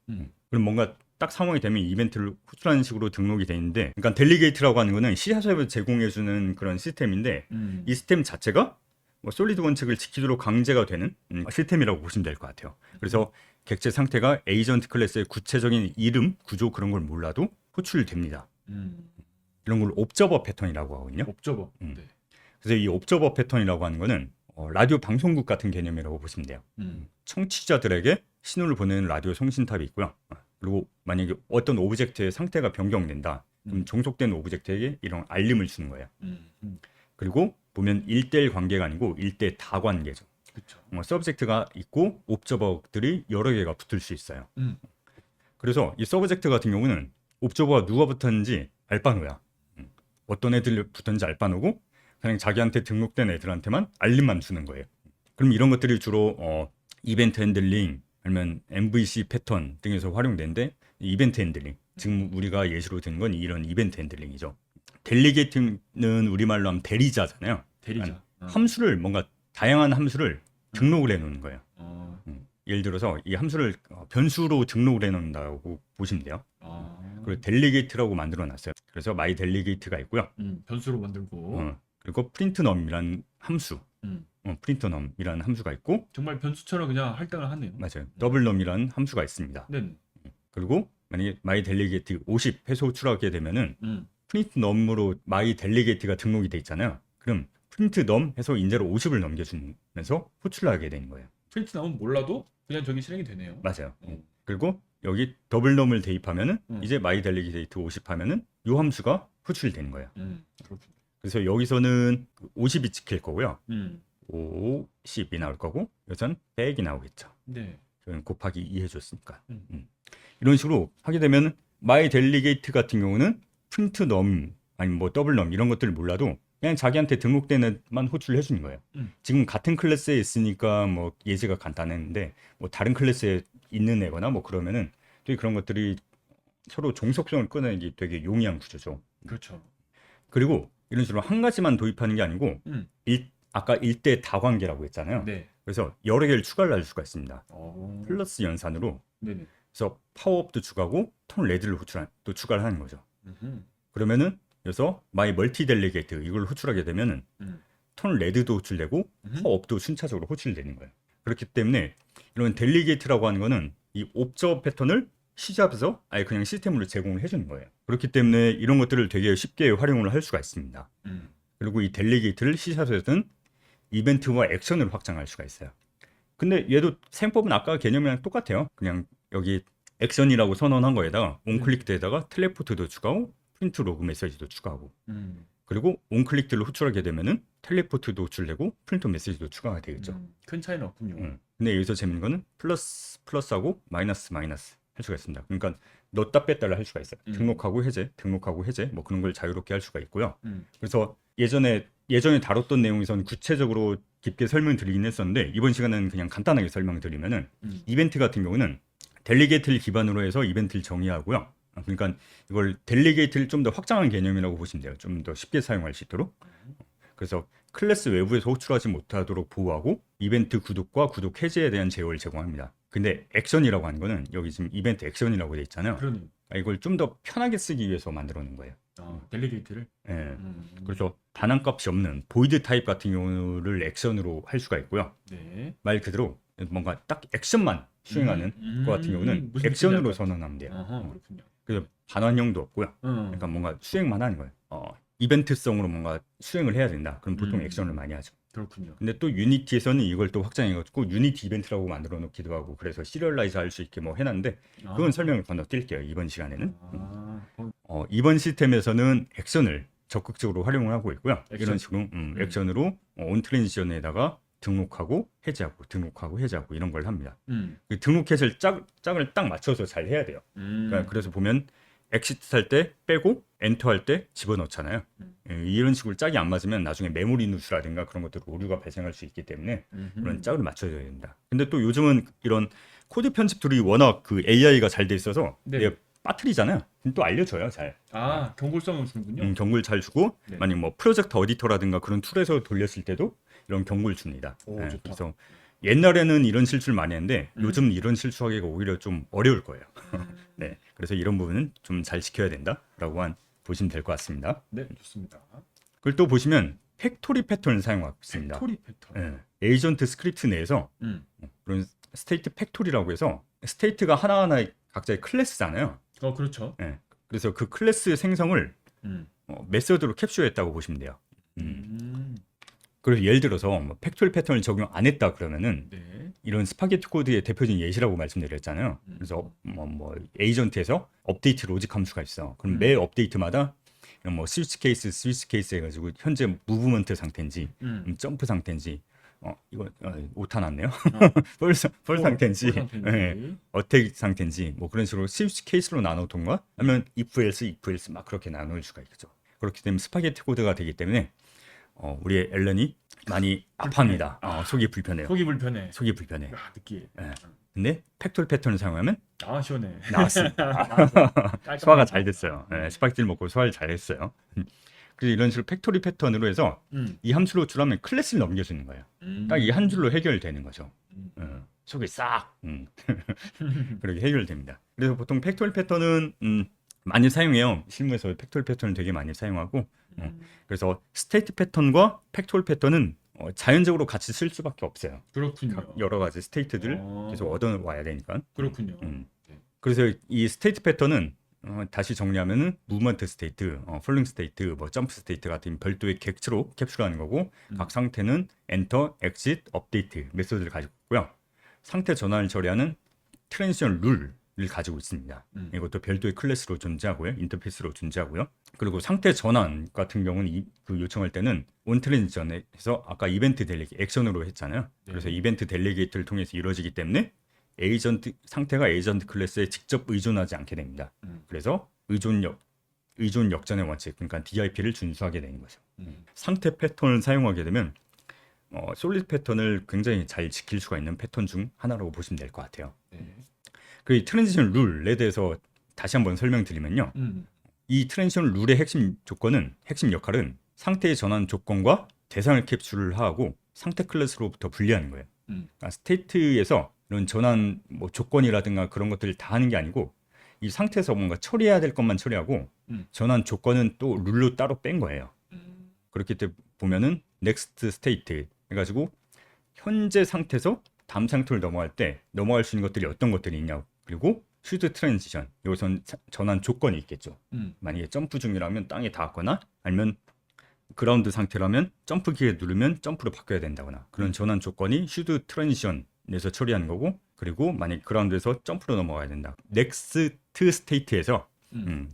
그럼 뭔가 딱 상황이 되면 이벤트를 호출하는 식으로 등록이 되어 있는데, 그러니까 델리게이트라고 하는 거는 C샵에서 제공해주는 그런 시스템인데, 이 시스템 자체가 뭐 솔리드 원칙을 지키도록 강제가 되는 시스템이라고 보시면 될 것 같아요. 그래서 객체 상태가 에이전트 클래스의 구체적인 이름, 구조 그런 걸 몰라도 호출됩니다. 이런 걸 옵저버 패턴이라고 하거든요. 옵저버. 네. 그래서 이 옵저버 패턴이라고 하는 거는 라디오 방송국 같은 개념이라고 보시면 돼요. 청취자들에게 신호를 보내는 라디오 송신탑이 있고요. 그리고 만약에 어떤 오브젝트의 상태가 변경된다. 그럼 종속된 오브젝트에게 이런 알림을 주는 거예요. 그리고 보면 1대1 관계가 아니고 1대 다관계죠. 그렇죠. 서브젝트가 있고 옵저버들이 여러 개가 붙을 수 있어요. 그래서 이 서브젝트 같은 경우는 옵저버가 누가 붙었는지 알바노야. 어떤 애들 붙었는지 알바노고 그냥 자기한테 등록된 애들한테만 알림만 주는 거예요. 그럼 이런 것들이 주로 이벤트 핸들링 아니면 MVC 패턴 등에서 활용되는데 이벤트 핸들링 지금 우리가 예시로 든 건 이런 이벤트 핸들링이죠. 델리게이트는 우리말로 하면 대리자잖아요. 대리자. 함수를 뭔가 다양한 함수를 등록을 해놓는 거예요. 예를 들어서 이 함수를 변수로 등록을 해놓는다고 보시면 돼요. 그리고 델리게이트라고 만들어놨어요. 그래서 마이 델리게이트가 있고요. 변수로 만들고 그리고 프린트넘이라는 함수, 프린트넘이라는 함수가 있고 정말 변수처럼 그냥 할당을 하네요. 맞아요. 더블넘이라는 함수가 있습니다. 네. 그리고 만약에 마이 델리게이트 50 해서 호출하게 되면은 프린트넘으로 마이 델리게이트가 등록이 돼 있잖아요. 그럼 프린트넘 해서 인제로 50을 넘겨주면서 호출을 하게 되는 거예요. 프린트 나오면 몰라도 그냥 저기 실행이 되네요. 맞아요. 그리고 여기 더블넘을 대입하면은 이제 마이 델리게이트 50 하면은 이 함수가 호출이 되는 거예요. 그래서 여기서는 50이 찍힐 거고요. 50이 나올 거고 여기서는 100이 나오겠죠. 네. 저는 곱하기 2 해줬으니까. 이런 식으로 하게 되면 마이 델리게이트 같은 경우는 프린트넘 아니면 뭐 더블넘 이런 것들을 몰라도 그냥 자기한테 등록된 애만 호출을 해주는 거예요. 지금 같은 클래스에 있으니까 뭐 예제가 간단했는데 뭐 다른 클래스에 있는 애거나 뭐 그러면은 또 그런 것들이 서로 종속성을 끊어내기 되게 용이한 구조죠. 그렇죠. 그리고 이런 식으로 한 가지만 도입하는 게 아니고 아까 1대 다관계라고 했잖아요. 네. 그래서 여러 개를 추가를 할 수가 있습니다. 플러스 연산으로 네네. 그래서 파워업도 추가하고 톤 레드를 또 추가를 하는 거죠. 음흠. 그러면은 여기서 마이 멀티 델리게이트 이걸 호출하게 되면은 톤 레드도 호출되고 파워업도 순차적으로 호출되는 거예요. 그렇기 때문에 이런 델리게이트라고 하는 거는 이 옵저 패턴을 C샵에서 아예 그냥 시스템으로 제공을 해주는 거예요. 그렇기 때문에 이런 것들을 되게 쉽게 활용을 할 수가 있습니다. 그리고 이 델리게이트를 C샵에서는 이벤트와 액션을 확장할 수가 있어요. 근데 얘도 사용법은 아까 개념이랑 똑같아요. 그냥 여기 액션이라고 선언한 거에다가 온클릭드에다가 텔레포트도 추가하고 프린트 로그 메시지도 추가하고 그리고 온클릭드를 호출하게 되면은 텔레포트도 호출되고 프린트 메시지도 추가가 되겠죠. 큰 차이는 없군요. 근데 여기서 재밌는 거는 플러스하고 마이너스 할 수가 있습니다. 그러니까 넣었다 뺐다를 할 수가 있어요. 등록하고 해제 뭐 그런 걸 자유롭게 할 수가 있고요. 그래서 예전에 다뤘던 내용에서는 구체적으로 깊게 설명드리긴 했었는데 이번 시간은 그냥 간단하게 설명드리면은 이벤트 같은 경우는 델리게이트를 기반으로 해서 이벤트를 정의하고요. 그러니까 이걸 델리게이트를 좀 더 확장한 개념이라고 보시면 돼요. 좀 더 쉽게 사용할 수 있도록. 그래서 클래스 외부에서 호출하지 못하도록 보호하고 이벤트 구독과 구독 해제에 대한 제어를 제공합니다. 근데 액션이라고 하는 거는 여기 지금 이벤트 액션이라고 돼 있잖아요. 그러네. 이걸 좀 더 편하게 쓰기 위해서 만들어 놓은 거예요. 델리게이트를. 예. 그래서 반환값이 없는 보이드 타입 같은 경우를 액션으로 할 수가 있고요. 네. 말 그대로 뭔가 딱 액션만 수행하는 것 같은 경우는 무슨 액션으로 뜻인지 선언하면 돼요. 그렇군요. 그래서 반환형도 없고요. 그러니까 뭔가 수행만 하는 거예요. 이벤트성으로 뭔가 수행을 해야 된다. 그럼 보통 액션을 많이 하죠. 그렇군요. 근데 또 유니티에서는 이걸 또 확장해가지고 유니티 이벤트라고 만들어 놓기도 하고 그래서 시리얼라이즈 할 수 있게 뭐 해놨는데 그건 설명을 건너뛸게요. 이번 시간에는. 이번 시스템에서는 액션을 적극적으로 활용을 하고 있고요. 액션. 이런 식으로 액션으로 온 트랜지션에다가 등록하고 해제하고 이런 걸 합니다. 그 등록 해제를 짝을 딱 맞춰서 잘 해야 돼요. 그러니까 그래서 보면 엑시트 할 때 빼고 엔터 할 때 집어넣잖아요. 이런 식으로 짝이 안 맞으면 나중에 메모리 누수라든가 그런 것들 오류가 발생할 수 있기 때문에 그런 짝을 맞춰줘야 된다. 근데 또 요즘은 이런 코드 편집 툴이 워낙 그 AI가 잘 돼 있어서 네. 얘 빠뜨리잖아요. 또 알려줘요, 잘. 경고성을 주는군요. 경고를 잘 주고 네. 만약 뭐 프로젝트 어디터라든가 그런 툴에서 돌렸을 때도 이런 경고를 줍니다. 오, 좋다. 그래서 옛날에는 이런 실수를 많이 했는데 요즘 이런 실수하기가 오히려 좀 어려울 거예요. 네, 그래서 이런 부분은 좀 잘 지켜야 된다라고 보시면 될 것 같습니다. 네, 좋습니다. 그걸 또 보시면 팩토리 패턴을 사용하고 있습니다. 팩토리 패턴. 에이전트 스크립트 내에서 그런 스테이트 팩토리라고 해서 스테이트가 하나하나 각자의 클래스잖아요. 그렇죠. 그래서 그 클래스 생성을 메서드로 캡처했다고 보시면 돼요. 그래서 예를 들어서 뭐 팩토리 패턴을 적용 안 했다 그러면은 네. 이런 스파게티 코드의 대표적인 예시라고 말씀드렸잖아요. 그래서 뭐 에이전트에서 업데이트 로직 함수가 있어. 그럼 매 업데이트마다 이런 뭐 스위치 케이스 해가지고 현재 무브먼트 상태인지 점프 상태인지 이거 오타 났네요. 폴 상태인지 어택 상태인지 뭐 그런 식으로 스위치 케이스로 나누던가 아니면 if else 막 그렇게 나눌 수가 있겠죠. 그렇기 때문에 스파게티 코드가 되기 때문에 우리 앨런이 많이 아파합니다. 속이 불편해요. 속이 불편해. 느끼해. 네. 근데 팩토리 패턴을 사용하면 시원해. 나왔습니다. 소화가 잘 됐어요. 스파게티를 먹고 소화를 잘 했어요. 그래서 이런 식으로 팩토리 패턴으로 해서 이 함수로 줄하면 클래스를 넘겨주는 거예요. 딱 이 한 줄로 해결되는 거죠. 속이 싹 그렇게 해결됩니다. 그래서 보통 팩토리 패턴은 많이 사용해요. 실무에서 팩토리 패턴을 되게 많이 사용하고 그래서 스테이트 패턴과 팩토리 패턴은 자연적으로 같이 쓸 수밖에 없어요. 그렇군요. 여러 가지 스테이트들 계속 얻어와야 되니까. 그렇군요. 그래서 이 스테이트 패턴은 다시 정리하면은 무브먼트 스테이트, 폴링 스테이트, 뭐 점프 스테이트 같은 별도의 객체로 캡슐하는 거고 각 상태는 엔터, 엑싯, 업데이트 메소드를 가지고 있고요. 상태 전환을 처리하는 트랜지션 룰을 가지고 있습니다. 이것도 별도의 클래스로 존재하고요, 인터페이스로 존재하고요. 그리고 상태 전환 같은 경우는 그 요청할 때는 온 트랜지션에서 아까 이벤트 델리게이트 액션으로 했잖아요. 그래서 이벤트 델리게이트를 통해서 이루어지기 때문에 상태가 에이전트 클래스에 직접 의존하지 않게 됩니다. 그래서 의존 역전의 원칙, 그러니까 DIP를 준수하게 되는 거죠. 상태 패턴을 사용하게 되면 솔리드 패턴을 굉장히 잘 지킬 수가 있는 패턴 중 하나라고 보시면 될 것 같아요. 그 트랜지션 룰에 대해서 다시 한번 설명드리면요. 이 트랜지션 룰의 핵심 역할은 상태의 전환 조건과 대상을 캡슐을 하고 상태 클래스로부터 분리하는 거예요. 그러니까 스테이트에서 이런 전환 뭐 조건이라든가 그런 것들을 다 하는 게 아니고 이 상태에서 뭔가 처리해야 될 것만 처리하고 전환 조건은 또 룰로 따로 뺀 거예요. 그렇기 때문에 보면은 next state 해가지고 현재 상태에서 다음 상태로 넘어갈 때 넘어갈 수 있는 것들이 어떤 것들이 있냐, 그리고 should transition, 여기선 전환 조건이 있겠죠. 만약에 점프 중이라면 땅에 닿았거나 아니면 그라운드 상태라면 점프키를 누르면 점프로 바뀌어야 된다거나 그런 전환 조건이 should transition에서 처리하는 거고, 그리고 만약 그라운드에서 점프로 넘어가야 된다, next state에서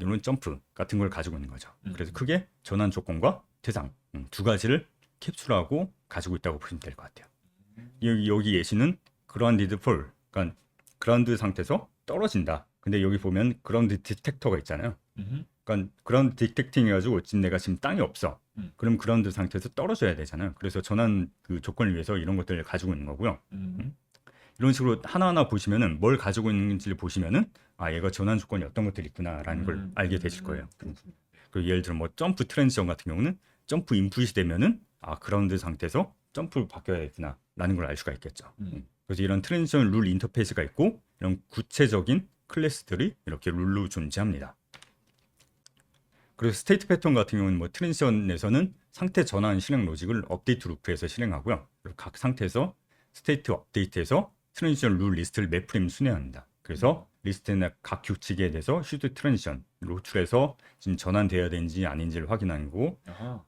이런 점프 같은 걸 가지고 있는 거죠. 그래서 크게 전환 조건과 대상 두 가지를 캡슐하고 가지고 있다고 보시면 될 것 같아요. 여기 예시는 grounded fall, 그러니까 그라운드 상태에서 떨어진다. 근데 여기 보면 그라운드 디텍터가 있잖아요. 그러니까 그라운드 디텍팅 해가지고 내가 지금 땅이 없어. 그럼 그라운드 상태에서 떨어져야 되잖아요. 그래서 전환 그 조건을 위해서 이런 것들을 가지고 있는 거고요. 이런 식으로 하나하나 보시면은 뭘 가지고 있는지를 보시면은 아, 얘가 전환 조건이 어떤 것들이 있구나라는 걸 알게 되실 거예요. 그리고 예를 들어 뭐 점프 트랜지션 같은 경우는 점프 인풋이 되면은 아, 그라운드 상태에서 점프로 바뀌어야겠구나라는 걸 알 수가 있겠죠. 그래서 이런 트랜지션 룰 인터페이스가 있고 이런 구체적인 클래스들이 이렇게 룰로 존재합니다. 그리고 스테이트 패턴 같은 경우는 뭐 트랜지션에서는 상태 전환 실행 로직을 업데이트 루프에서 실행하고요. 그리고 각 상태에서 스테이트 업데이트에서 트랜지션 룰 리스트를 몇 프레임 순회합니다. 그래서 리스트나 각 규칙에 대해서 슈드 트랜지션 로출해서 지금 전환되어야 되는지 아닌지를 확인하는 거고,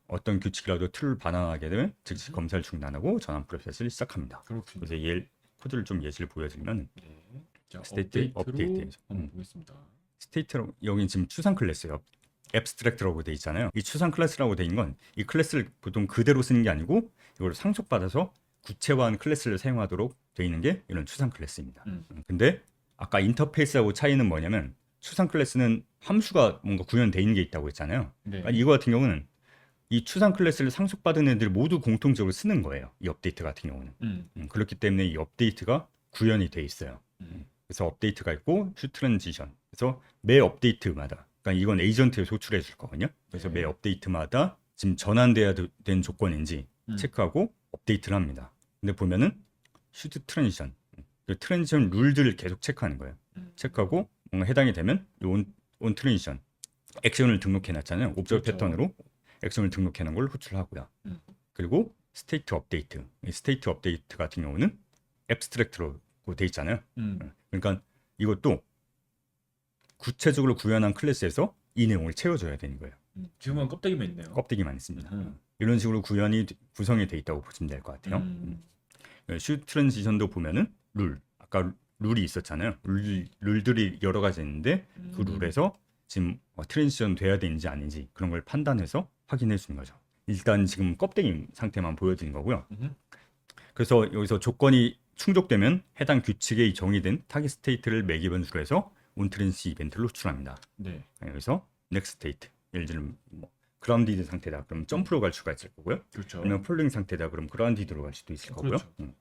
어떤 규칙이라도 틀을 반환하게 되면 즉시 검사를 중단하고 전환 프로세스를 시작합니다. 그렇군요. 그래서 코드를 좀 예시를 보여드리면 네. 자, 스테이트 업데이트로 한번 보겠습니다. 스테이트로 여기 지금 추상 클래스예요. 앱스트랙트라고 돼 있잖아요. 이 추상 클래스라고 돼 있는 건 이 클래스를 보통 그대로 쓰는 게 아니고 이걸 상속받아서 구체화한 클래스를 사용하도록 돼 있는 게 이런 추상 클래스입니다. 근데 아까 인터페이스하고 차이는 뭐냐면 추상 클래스는 함수가 뭔가 구현돼 있는 게 있다고 했잖아요. 네. 그러니까 이거 같은 경우는 이 추상 클래스를 상속받은 애들 모두 공통적으로 쓰는 거예요. 이 업데이트 같은 경우는. 그렇기 때문에 이 업데이트가 구현이 돼 있어요. 그래서 업데이트가 있고 슈 트랜지션. 그래서 매 업데이트마다, 그러니까 이건 에이전트에 소출해 줄 거거든요. 그래서 매 업데이트마다 지금 전환돼야 된 조건인지 체크하고 업데이트를 합니다. 근데 보면은 슈트 트랜지션, 그 트랜지션 룰들을 계속 체크하는 거예요. 체크하고 뭔가 해당이 되면 온 트랜지션 액션을 등록해 놨잖아요. 옵저버 그렇죠. 패턴으로 액션을 등록해 놓은 걸 호출하고요. 그리고 스테이트 업데이트. 이 스테이트 업데이트 같은 경우는 앱스트랙트로 돼 있잖아요. 그러니까 이것도 구체적으로 구현한 클래스에서 이 내용을 채워줘야 되는 거예요. 지금은 껍데기만 있네요. 껍데기만 있습니다. 이런 식으로 구성이 돼 있다고 보시면 될 것 같아요. 슈 트랜지션도 보면은 아까 룰이 있었잖아요. 룰들이 여러 가지 있는데 그 룰에서 지금 트랜지션 돼야 되는지 아닌지 그런 걸 판단해서 확인해 주는 거죠. 일단 지금 껍데기 상태만 보여드린 거고요. 그래서 여기서 조건이 충족되면 해당 규칙에 정의된 타깃 스테이트를 매기 변수로 해서 온트랜시 이벤트를 호출합니다. 네. 여기서 넥스트 스테이트, 예를 들면 뭐 그라운디드 상태다 그럼 점프로 갈 수가 있을 거고요. 그렇죠. 아니면 폴링 상태다 그럼 그라운디드로 갈 수도 있을 거고요. 그렇죠.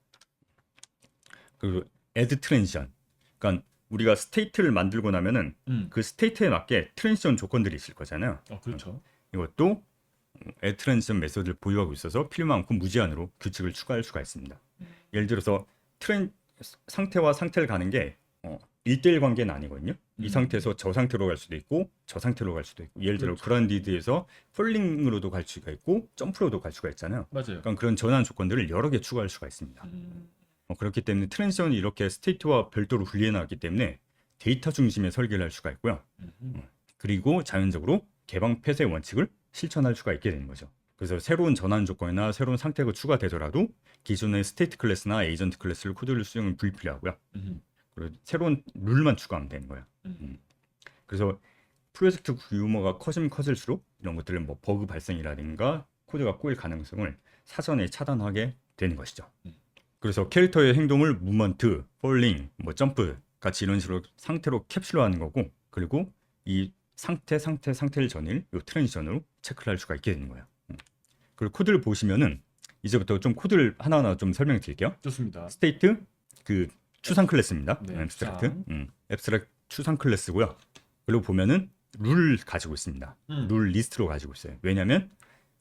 그리고 애드 트랜지션, 그러니까 우리가 스테이트를 만들고 나면은 그 스테이트에 맞게 트랜지션 조건들이 있을 거잖아요. 그렇죠. 이것도 애드 트랜지션 메소드를 보유하고 있어서 필요만큼 무제한으로 규칙을 추가할 수가 있습니다. 예를 들어서 상태와 상태를 가는 게 1대1 관계는 아니거든요. 이 상태에서 저 상태로 갈 수도 있고 저 상태로 갈 수도 있고, 예를 들어 그렇죠. 그라운디드에서 폴링으로도 갈 수가 있고 점프로도 갈 수가 있잖아요. 맞아요. 그러니까 그런 전환 조건들을 여러 개 추가할 수가 있습니다. 그렇기 때문에 트랜지션이 이렇게 스테이트와 별도로 분리해 놨기 때문에 데이터 중심의 설계를 할 수가 있고요. 그리고 자연적으로 개방 폐쇄 원칙을 실천할 수가 있게 되는 거죠. 그래서 새로운 전환 조건이나 새로운 상태가 추가되더라도 기존의 스테이트 클래스나 에이전트 클래스를 코드를 수정은 불필요하고요. 그리고 새로운 룰만 추가하면 되는 거예요. 그래서 프로젝트 규모가 커지면 커질수록 이런 것들을 뭐 버그 발생이라든가 코드가 꼬일 가능성을 사전에 차단하게 되는 것이죠. 그래서 캐릭터의 행동을 무먼트, 폴링, 뭐 점프 같이 이런 식으로 상태로 캡슐화하는 거고, 그리고 이 상태를 전일 이 트랜지션으로 체크를 할 수가 있게 되는 거예요. 그리고 코드를 보시면은 이제부터 좀 코드를 하나하나 좀 설명해 드릴게요. 좋습니다. 스테이트 그 추상 클래스입니다. 네, 앱스트랙트. 앱스트랙트 추상 클래스고요. 그리고 보면은 룰을 가지고 있습니다. 룰 리스트로 가지고 있어요. 왜냐하면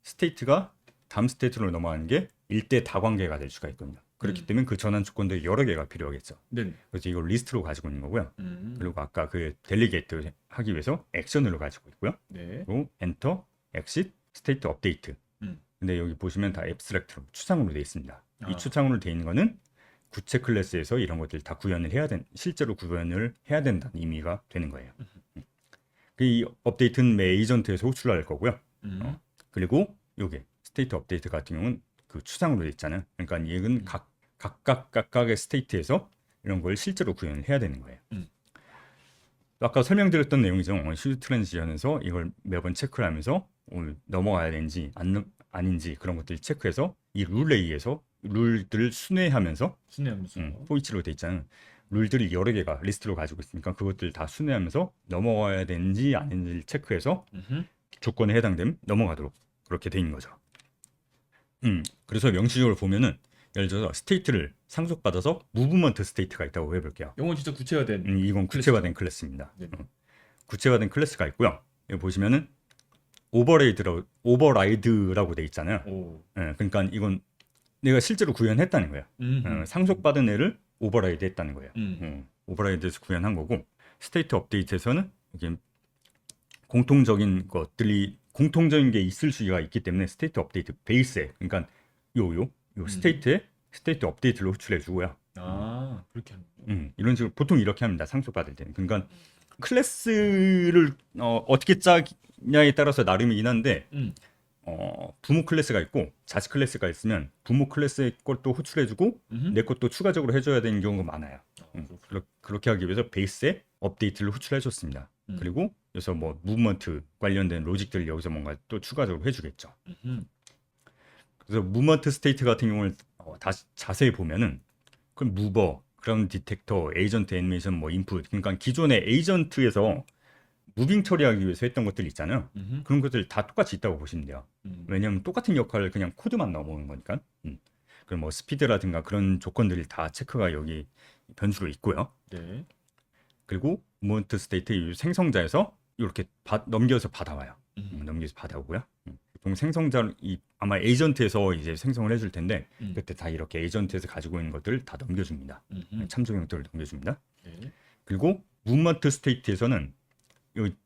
스테이트가 다음 스테이트로 넘어가는 게 일대 다관계가 될 수가 있거든요. 그렇기 때문에 그 전환 조건도 여러 개가 필요하겠죠. 네. 그래서 이걸 리스트로 가지고 있는 거고요. 그리고 아까 그 델리게이트 하기 위해서 액션으로 가지고 있고요. 네. 그리고 엔터, 엑싯, 스테이트 업데이트. 근데 여기 보시면 다 앱스트랙트로 추상으로 되어 있습니다. 이 추상으로 되어 있는 거는 구체 클래스에서 이런 것들 다 구현을 실제로 구현을 해야 된다는 의미가 되는 거예요. 이 업데이트는 매 에이전트에서 호출할 거고요. 그리고 요게 스테이트 업데이트 같은 경우는 그 추상으로 되어 있잖아요. 그러니까 이건 각각의 스테이트에서 이런 걸 실제로 구현을 해야 되는 거예요. 아까 설명드렸던 내용이죠. 슈즈 트랜지션에서 이걸 매번 체크를 하면서 넘어가야 되는지 아닌지 그런 것들 체크해서 이 룰에 의해서 룰들을 순회하면서 포이치로 돼 있잖아요. 룰들이 여러 개가 리스트로 가지고 있으니까 그것들 다 순회하면서 넘어가야 되는지 아닌지를 체크해서 조건에 해당되면 넘어가도록 그렇게 돼 있는 거죠. 그래서 명시적으로 보면은 예를 들어서 스테이트를 상속받아서 무브먼트 스테이트가 있다고 해볼게요. 이건 진짜 구체화된. 이건 구체화된 클래스입니다. 네. 구체화된 클래스가 있고요. 여기 보시면은 오버라이드라고 돼 있잖아요. 그러니까 이건 내가 실제로 구현했다는 거예요. 상속받은 애를 오버라이드 했다는 거예요. 오버라이드에서 구현한 거고, 스테이트 업데이트에서는 이게 공통적인 게 있을 수가 있기 때문에 스테이트 업데이트 베이스에, 그러니까 요 스테이트에 스테이트 업데이트를 호출해 주고요. 그렇게 하는. 이런 식으로 보통 이렇게 합니다. 상속받을 때는. 그러니까 클래스를 어떻게 짜냐에 따라서 나름이긴 한데 부모 클래스가 있고 자식 클래스가 있으면 부모 클래스의 것도 호출해주고 내 것도 추가적으로 해줘야 되는 경우가 많아요. 그렇게 하기 위해서 베이스에 업데이트를 호출해줬습니다. 그리고 여기서 뭐 무브먼트 관련된 로직들을 여기서 뭔가 또 추가적으로 해주겠죠. 그래서 무브먼트 스테이트 같은 경우를 다시 자세히 보면은 그 무버, 그라운드 디텍터, 에이전트 애니메이션, 뭐 인풋, 그러니까 기존의 에이전트에서 무빙 처리하기 위해서 했던 것들 있잖아요. 그런 것들 다 똑같이 있다고 보시면 돼요. 왜냐하면 똑같은 역할을 그냥 코드만 넣어보는 거니까. 그럼 뭐 스피드라든가 그런 조건들이 다 체크가 여기 변수로 있고요. 네. 그리고 무브먼트 스테이트 생성자에서 이렇게 넘겨서 받아와요. 넘겨서 받아오고요. 보통 생성자 아마 에이전트에서 이제 생성을 해줄 텐데 그때 다 이렇게 에이전트에서 가지고 있는 것들을 다 넘겨줍니다. 참조 형태를 넘겨줍니다. 네. 그리고 무브먼트 스테이트에서는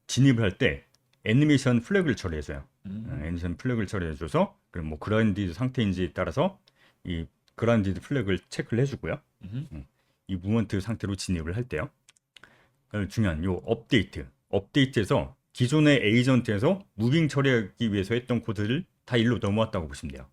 진입을 할 때 애니메이션 플래그를 처리해줘요. 애니메이션 플래그를 처리해줘서 그럼 뭐 그라운디드 상태인지에 따라서 이 그라운디드 플래그를 체크를 해주고요. 이 무브먼트 상태로 진입을 할 때요. 중요한 요 업데이트에서 기존의 에이전트에서 무빙 처리하기 위해서 했던 코드를 다 일로 넘어왔다고 보시면 돼요.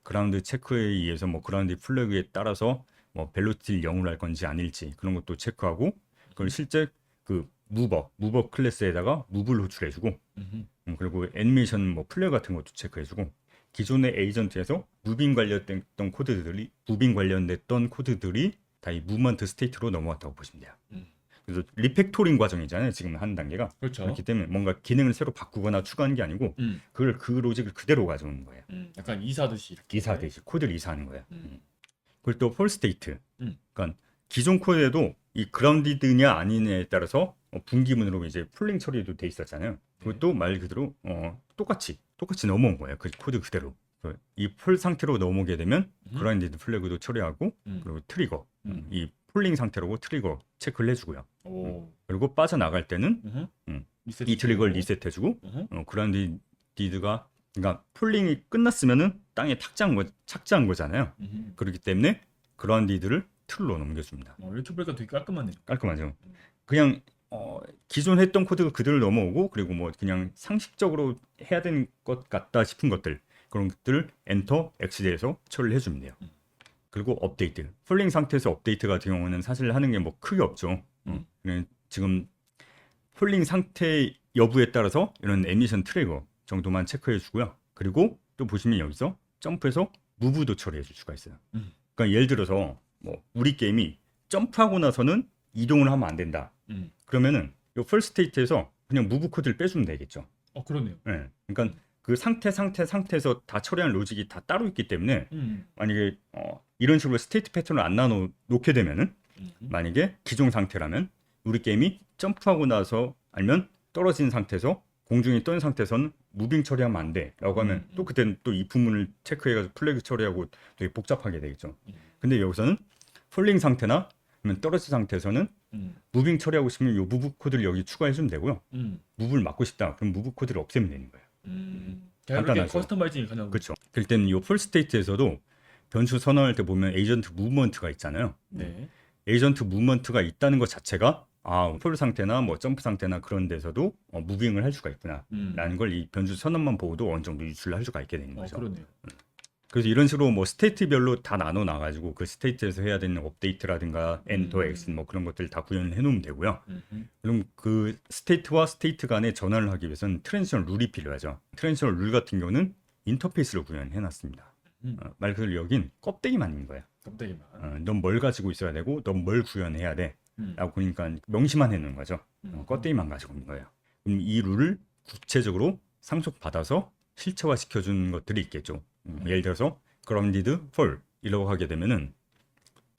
그라운드 체크에 의해서 뭐 그라운드 플래그에 따라서 뭐 벨로티를 0으로 할 건지 아닐지 그런 것도 체크하고 그걸 실제 그 무버 클래스에다가 무브를 호출해주고 그리고 애니메이션 뭐 플레이 같은 것도 체크해주고 기존의 에이전트에서 무빙 관련됐던 코드들이 다 이 무브먼트 스테이트로 넘어왔다고 보시면 돼요. 그래서 리팩토링 과정이잖아요. 지금 하는 단계가. 그렇죠. 그렇기 때문에 뭔가 기능을 새로 바꾸거나 추가하는 게 아니고 그 로직을 그대로 가져오는 거예요. 약간 이사듯이. 코드를 이사하는 거예요. 그리고 또 폴 스테이트. 그러니까 기존 코드에도 이 그라운디드냐 아니냐에 따라서 분기문으로 이제 폴링 처리도 돼 있었잖아요. 그것도 말 그대로 똑같이 넘어온 거예요. 그 코드 그대로. 이 폴 상태로 넘어오게 되면 그라운디드 플래그도 처리하고 그리고 트리거 이 폴링 상태로 트리거 체크를 해주고요. 그리고 빠져나갈 때는 이 트리거를 리셋해주고 그라운디드가 그러니까 폴링이 끝났으면은 땅에 착지한 거잖아요. 그렇기 때문에 그라운디드를 틀로 넘겨줍니다. 이렇게 보니까 되게 깔끔하네요. 깔끔하죠. 그냥 기존 했던 코드가 그대로 넘어오고 그리고 뭐 그냥 상식적으로 해야 되는 것 같다 싶은 것들 그런 것들을 엔터 엑시드에서 처리를 해주면 돼요. 그리고 업데이트. 폴링 상태에서 업데이트 같은 경우는 사실 하는 게 뭐 크게 없죠. 지금 폴링 상태 여부에 따라서 이런 애니메이션 트리거 정도만 체크해 주고요. 그리고 또 보시면 여기서 점프해서 무브도 처리해 줄 수가 있어요. 그러니까 예를 들어서 뭐 우리 게임이 점프하고 나서는 이동을 하면 안 된다. 그러면은 요 폴 스테이트에서 그냥 무브 코드를 빼주면 되겠죠. 그러네요. 네. 그러니까 그 상태에서 다 처리한 로직이 다 따로 있기 때문에 만약에 이런 식으로 스테이트 패턴을 안 나눠 놓게 되면은 만약에 기존 상태라면 우리 게임이 점프하고 나서 아니면 떨어진 상태에서 공중에 뜬 상태에서는 무빙 처리하면 안 돼라고 하면 또 그때는 또 이 부분을 체크해가지고 플래그 처리하고 되게 복잡하게 되겠죠. 근데 여기서는 폴링 상태나 아니면 떨어진 상태에서는 무빙 처리하고 싶으면 이 무브 코드를 여기 추가해주면 되고요. 무브를 막고 싶다 그럼 무브 코드를 없애면 되는 거예요. 자유롭게 간단하죠. 커스터마이징이 가능하고. 그렇죠. 그럴 때는 이 풀 스테이트에서도 변수 선언할 때 보면 에이전트 무브먼트가 있잖아요. 네. 에이전트 무브먼트가 있다는 것 자체가 풀 상태나 뭐 점프 상태나 그런 데서도 무빙을 할 수가 있구나 라는 걸 이 변수 선언만 보고도 어느 정도 유출을 할 수가 있게 되는 거죠. 그러네요. 그래서 이런 식으로 뭐 스테이트별로 다 나눠 놔가지고 그 스테이트에서 해야 되는 업데이트라든가 n 더 x 뭐 그런 것들 다 구현을 해놓으면 되고요. 그럼 그 스테이트와 스테이트 간의 전환을 하기 위해서는 트랜지션 룰이 필요하죠. 트랜지션 룰 같은 경우는 인터페이스로 구현해놨습니다. 말 그대로 여긴 껍데기만 있는 거예요. 껍데기만. 넌 뭘 가지고 있어야 되고 넌 뭘 구현해야 돼 라고 보니까 명시만 해놓은 거죠. 껍데기만 가지고 있는 거예요. 그럼 이 룰을 구체적으로 상속받아서 실체화 시켜주는 것들이 있겠죠. 예를 들어서 grounded fall 이라고 하게 되면은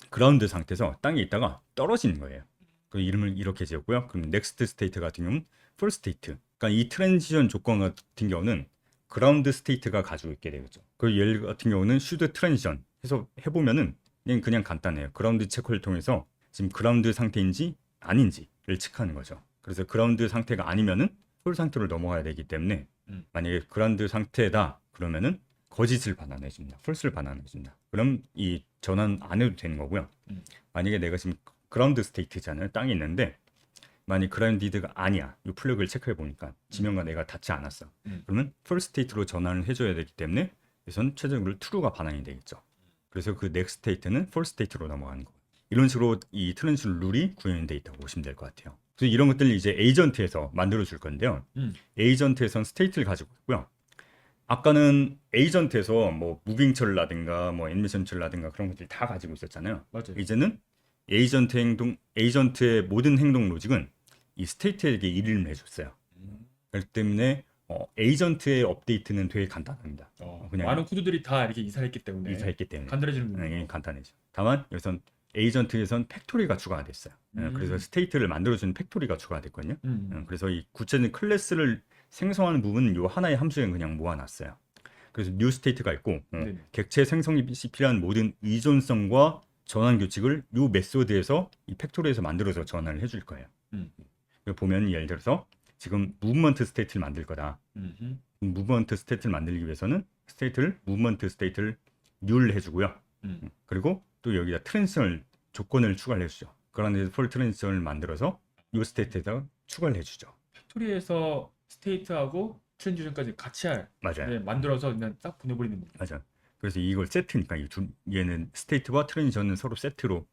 그라운드 상태에서 땅에 있다가 떨어지는 거예요. 그 이름을 이렇게 지었고요. 그럼 next state 같은 경우는 fall state. 그러니까 이 트랜지션 조건 같은 경우는 그라운드 스테이트가 가지고 있게 되겠죠. 그 예를 같은 경우는 should transition 해서 해보면은 그냥 간단해요. 그라운드 체크를 통해서 지금 그라운드 상태인지 아닌지를 체크하는 거죠. 그래서 그라운드 상태가 아니면은 폴 상태로 넘어가야 되기 때문에 만약에 그라운드 상태다 그러면은 거짓을 반환해줍니다. 폴스를 반환해줍니다. 그럼 이 전환 안 해도 되는 거고요. 만약에 내가 지금 그라운드 스테이트잖아요. 땅에 있는데 만약 그라운디드가 아니야. 이 플러그를 체크해 보니까 지면과 내가 닿지 않았어. 그러면 폴 스테이트로 전환을 해줘야 되기 때문에 여기서는 최종적으로 true가 반환이 되겠죠. 그래서 그 next state는 폴 스테이트로 넘어가는 거예요. 이런 식으로 이 트랜지션 룰이 구현되어 있다고 보시면 될 것 같아요. 그래서 이런 것들을 이제 에이전트에서 만들어 줄 건데요. 에이전트에서는 스테이트를 가지고 있고요. 아까는 에이전트에서 뭐 무빙철라든가 뭐 애니메이션철라든가 그런 것들 다 가지고 있었잖아요. 맞아요. 이제는 에이전트의 모든 행동 로직은 이 스테이트에게 일임을 해줬어요. 그렇기 때문에 에이전트의 업데이트는 되게 간단합니다. 그냥 많은 코드들이 다 이렇게 이사했기 때문에 이사했기 때문에 간단해지는 네, 간단해져. 다만 여기선 에이전트에선 팩토리가 추가가 됐어요. 그래서 스테이트를 만들어주는 팩토리가 추가가 됐거든요. 그래서 이 구체적인 클래스를 생성하는 부분은 이 하나의 함수에 그냥 모아놨어요. 그래서 뉴 스테이트가 있고 객체 생성이 필요한 모든 의존성과 전환 규칙을 이 메소드에서 이 팩토리에서 만들어서 전환을 해줄 거예요. 보면 예를 들어서 지금 무브먼트 스테이트를 만들 거다. 무브먼트 스테이트를 만들기 위해서는 무브먼트 스테이트를 뉴를 해주고요. 그리고 또 여기다 트랜지션 조건을 추가를 해주죠. 그런데 폴 트랜지션을 만들어서 이 스테이트에다 추가를 해주죠. 팩토리에서 스테이트하고 트랜지션까지 같이 맞아요. 만들어서 그냥 딱 보내버리는 거죠. 맞아. 그래서 이걸 세트니까 얘는 스테이트와 트랜지션은 서로 세트로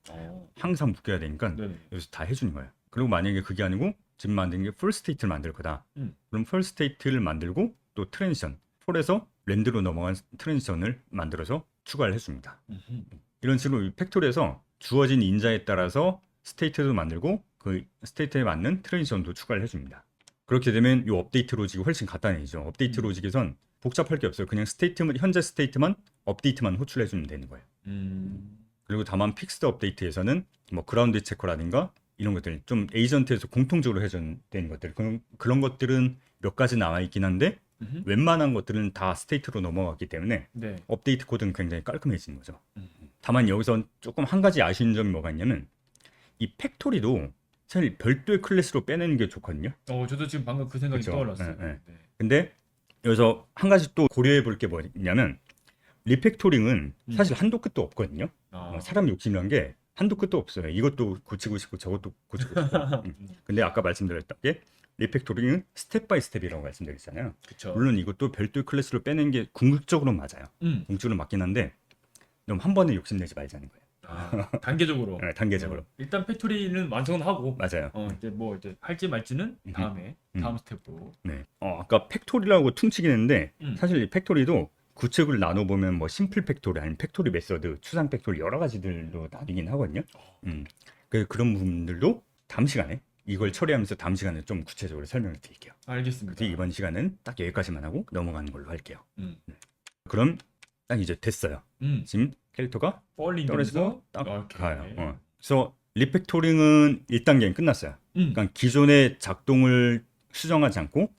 항상 묶여야 되니까 여기서 다 해주는 거예요. 그리고 만약에 그게 아니고 지금 만든 게 풀 스테이트를 만들 거다. 그럼 풀 스테이트를 만들고 또 트랜지션, 폴에서 랜드로 넘어간 트랜지션을 만들어서 추가를 해줍니다. 이런 식으로 이 팩토리에서 주어진 인자에 따라서 스테이트도 만들고 그 스테이트에 맞는 트랜지션도 추가를 해줍니다. 그렇게 되면 이 업데이트 로직이 훨씬 간단해지죠. 업데이트 로직에선 복잡할 게 없어요. 그냥 현재 스테이트만 업데이트만 호출해주면 되는 거예요. 그리고 다만 픽스드 업데이트에서는 뭐 그라운드 체커라든가 이런 것들 좀 에이전트에서 공통적으로 해줘야 되는 것들 그런 것들은 몇 가지 나와 있긴 한데 웬만한 것들은 다 스테이트로 넘어갔기 때문에 업데이트 코드는 굉장히 깔끔해지는 거죠. 다만 여기서 조금 한 가지 아쉬운 점이 뭐가 있냐면 이 팩토리도 사실 별도의 클래스로 빼내는 게 좋거든요. 저도 지금 방금 그 생각이 그쵸? 떠올랐어요. 근데 여기서 한 가지 또 고려해 볼 게 뭐냐면 리팩토링은 사실 한도 끝도 없거든요. 사람 욕심이란 게 한도 끝도 없어요. 이것도 고치고 싶고 저것도 고치고 싶고. 근데 아까 말씀드렸던 게 리팩토링은 스텝 바이 스텝이라고 말씀드렸잖아요. 그쵸. 물론 이것도 별도의 클래스로 빼낸 게 궁극적으로 맞아요. 궁극적으로 맞긴 한데 너무 한 번에 욕심내지 말자는 거예요. 단계적으로. 네, 단계적으로. 일단 팩토리는 완성은 하고. 맞아요. 이제 할지 말지는 다음에 다음 스텝으로. 네. 아까 팩토리라고 퉁치긴 했는데 사실 이 팩토리도 구체적으로 나눠보면 뭐 심플 팩토리 아니면 팩토리 메서드, 추상 팩토리 여러 가지들로 나뉘긴 하거든요. 그런 부분들도 다음 시간에 이걸 처리하면서 다음 시간에 좀 구체적으로 설명을 드릴게요. 알겠습니다. 이번 시간은 딱 여기까지만 하고 넘어가는 걸로 할게요. 그럼 딱 이제 됐어요. 지금 캐릭터가 떨어져서 딱 가요. 그래서 리팩토링은 1단계는 끝났어요. 그러니까 기존의 작동을 수정하지 않고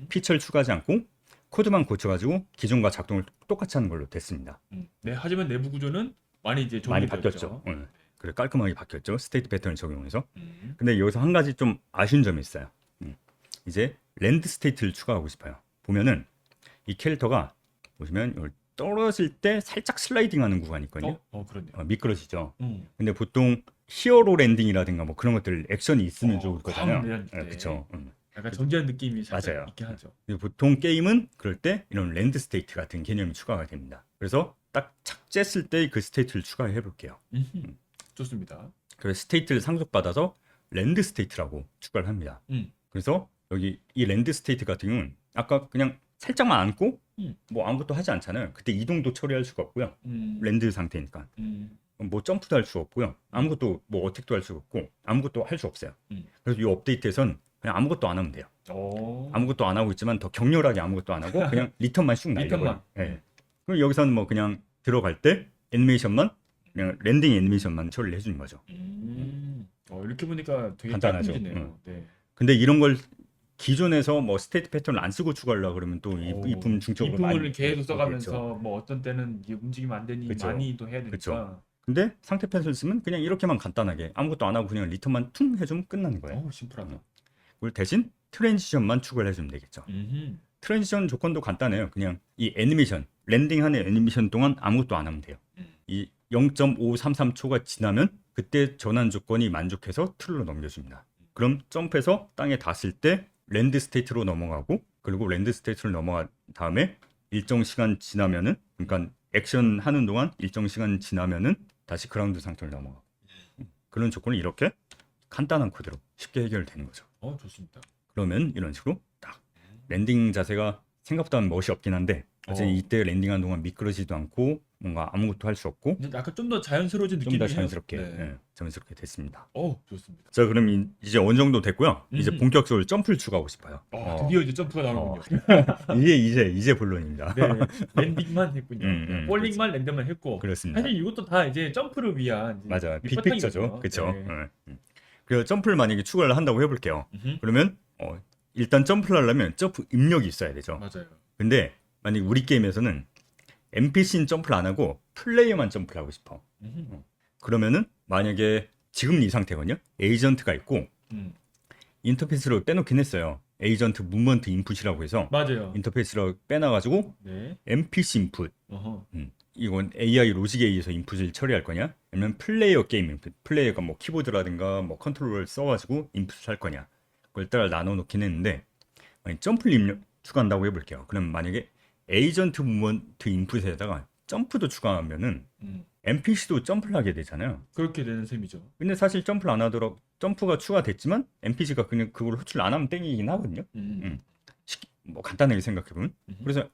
피처를 추가하지 않고 코드만 고쳐가지고 기존과 작동을 똑같이 하는 걸로 됐습니다. 네, 하지만 내부 구조는 많이 이제 많이 적용이 바뀌었죠. 되었죠. 그래 깔끔하게 바뀌었죠. 스테이트 패턴을 적용해서. 음. 근데 여기서 한 가지 좀 아쉬운 점이 있어요. 이제 랜드 스테이트를 추가하고 싶어요. 보면은 이 캐릭터가 보시면 이걸 떨어질 때 살짝 슬라이딩하는 구간이 있거든요. 그렇네요. 미끄러지죠. 음. 근데 보통 히어로 랜딩이라든가 뭐 그런 것들 액션이 있으면 좋을 거잖아요. 광 네, 그렇죠. 약간 전지한 느낌이 살짝 맞아요. 있긴 하죠. 보통 게임은 그럴 때 이런 랜드 스테이트 같은 개념이 추가가 됩니다. 그래서 딱 착지했을 때 그 스테이트를 추가해 볼게요. 좋습니다. 그래서 스테이트를 상속받아서 랜드 스테이트라고 추가를 합니다. 그래서 여기 이 랜드 스테이트 같은 경우는 아까 그냥 살짝만 안고 뭐 아무것도 하지 않잖아요. 그때 이동도 처리할 수가 없고요. 랜드 상태니까. 뭐 점프도 할 수 없고요. 아무것도 뭐 어택도 할 수 없고 아무것도 할 수 없어요. 그래서 이 업데이트에선 그냥 아무것도 안 하면 돼요. 아무것도 안 하고 있지만 더 격렬하게 아무것도 안 하고 그냥 리턴만 쑥 날려버려요. 리턴만. 네. 그럼 여기서는 뭐 그냥 들어갈 때 애니메이션만 그냥 랜딩 애니메이션만 처리를 해주는 거죠. 이렇게 보니까 되게 간단하죠. 깔끔해지네요. 네. 근데 이런 걸 기존에서 뭐 스테이트 패턴을 안 쓰고 추가하려고 그러면 또 이품 중적으로 이품을 계속 있겠죠. 써가면서 뭐 어떤 때는 이게 움직이면 안 되니 그쵸. 많이 또 해야 되니까. 그쵸. 근데 상태 패턴을 쓰면 그냥 이렇게만 간단하게 아무것도 안 하고 그냥 리턴만 퉁 해주면 끝나는 거예요. 심플하다. 그리고 대신 트랜지션만 추가를 해주면 되겠죠. 트랜지션 조건도 간단해요. 그냥 이 애니메이션 랜딩하는 애니메이션 동안 아무것도 안 하면 돼요. 이 0.533초가 지나면 그때 전환 조건이 만족해서 트루로 넘겨줍니다. 그럼 점프해서 땅에 닿았을 때 랜드 스테이트로 넘어가고 그리고 랜드 스테이트를 넘어간 다음에 일정 시간 지나면은 그러니까 액션 하는 동안 일정 시간 지나면은 다시 그라운드 상태로 넘어가고 그런 조건을 이렇게 간단한 코드로 쉽게 해결되는 거죠. 좋습니다. 그러면 이런 식으로 딱 랜딩 자세가 생각보다 멋이 없긴 한데 어쨌든 이때 랜딩하는 동안 미끄러지도 않고 뭔가 아무것도 할 수 없고 근데 약간 좀 더 자연스러워진 좀 느낌이 더 해요. 자연스럽게 네. 자연스럽게 됐습니다. 좋습니다. 자 그럼 이제 어느 정도 됐고요. 이제 음. 본격적으로 점프를 추가하고 싶어요. 드디어 이제 점프가 나오는군요. 이제 본론입니다. 네, 랜딩만 했군요. 볼링만 그렇죠. 랜딩만 했고. 그렇습니다. 사실 이것도 다 이제 점프를 위한 이제 맞아, 밑바탕이거든요. 빅픽처죠. 그렇죠. 네. 그래서 점프를 만약에 추가를 한다고 해볼게요. 그러면 일단 점프를 하려면 점프 입력이 있어야 되죠. 맞아요. 근데 만약 우리 게임에서는 NPC는 점프를 안 하고 플레이어만 점프를 하고 싶어. 그러면은 만약에 지금 이 상태거든요. 에이전트가 있고 인터페이스로 빼놓긴 했어요. 에이전트 무브먼트 인풋이라고 해서 맞아요. 인터페이스로 빼놔가지고 네. NPC 인풋. 어허. 이건 AI 로직에 의해서 인풋을 처리할 거냐? 아니면 플레이어 게임 인풋. 플레이어가 뭐 키보드라든가 뭐 컨트롤러를 써가지고 인풋을 할 거냐? 그걸 따라 나눠놓긴 했는데 점프를 입력 추가한다고 해볼게요. 그럼 만약에 에이전트 무브먼트 인풋에다가 점프도 추가하면은 NPC도 점프를 하게 되잖아요. 그렇게 되는 셈이죠. 근데 사실 점프를 안 하더라도 점프가 추가됐지만 NPC가 그냥 그걸 호출 안 하면 땡이긴 하거든요. 뭐 간단하게 생각해보면 그래서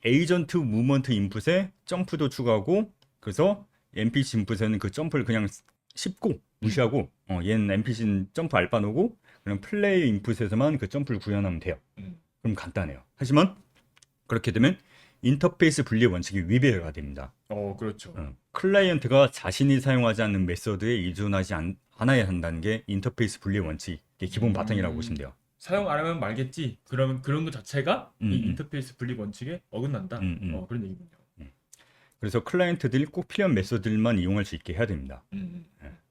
에이전트 무브먼트 인풋에 점프도 추가하고 그래서 NPC 인풋에는 그 점프를 그냥 씹고 무시하고 얘는 NPC는 점프 알바 놓고 그냥 플레이 인풋에서만 그 점프를 구현하면 돼요. 그럼 간단해요. 하지만 그렇게 되면 인터페이스 분리 원칙이 위배가 됩니다. 그렇죠. 클라이언트가 자신이 사용하지 않는 메서드에 의존하지 않아야 한다는 게 인터페이스 분리 원칙의 기본 바탕이라고 보시면 돼요. 사용 안 하면 말겠지. 그러면 그런 것 자체가 이 인터페이스 분리 원칙에 어긋난다. 그런 얘기군요. 그래서 클라이언트들이 꼭 필요한 메서드들만 이용할 수 있게 해야 됩니다.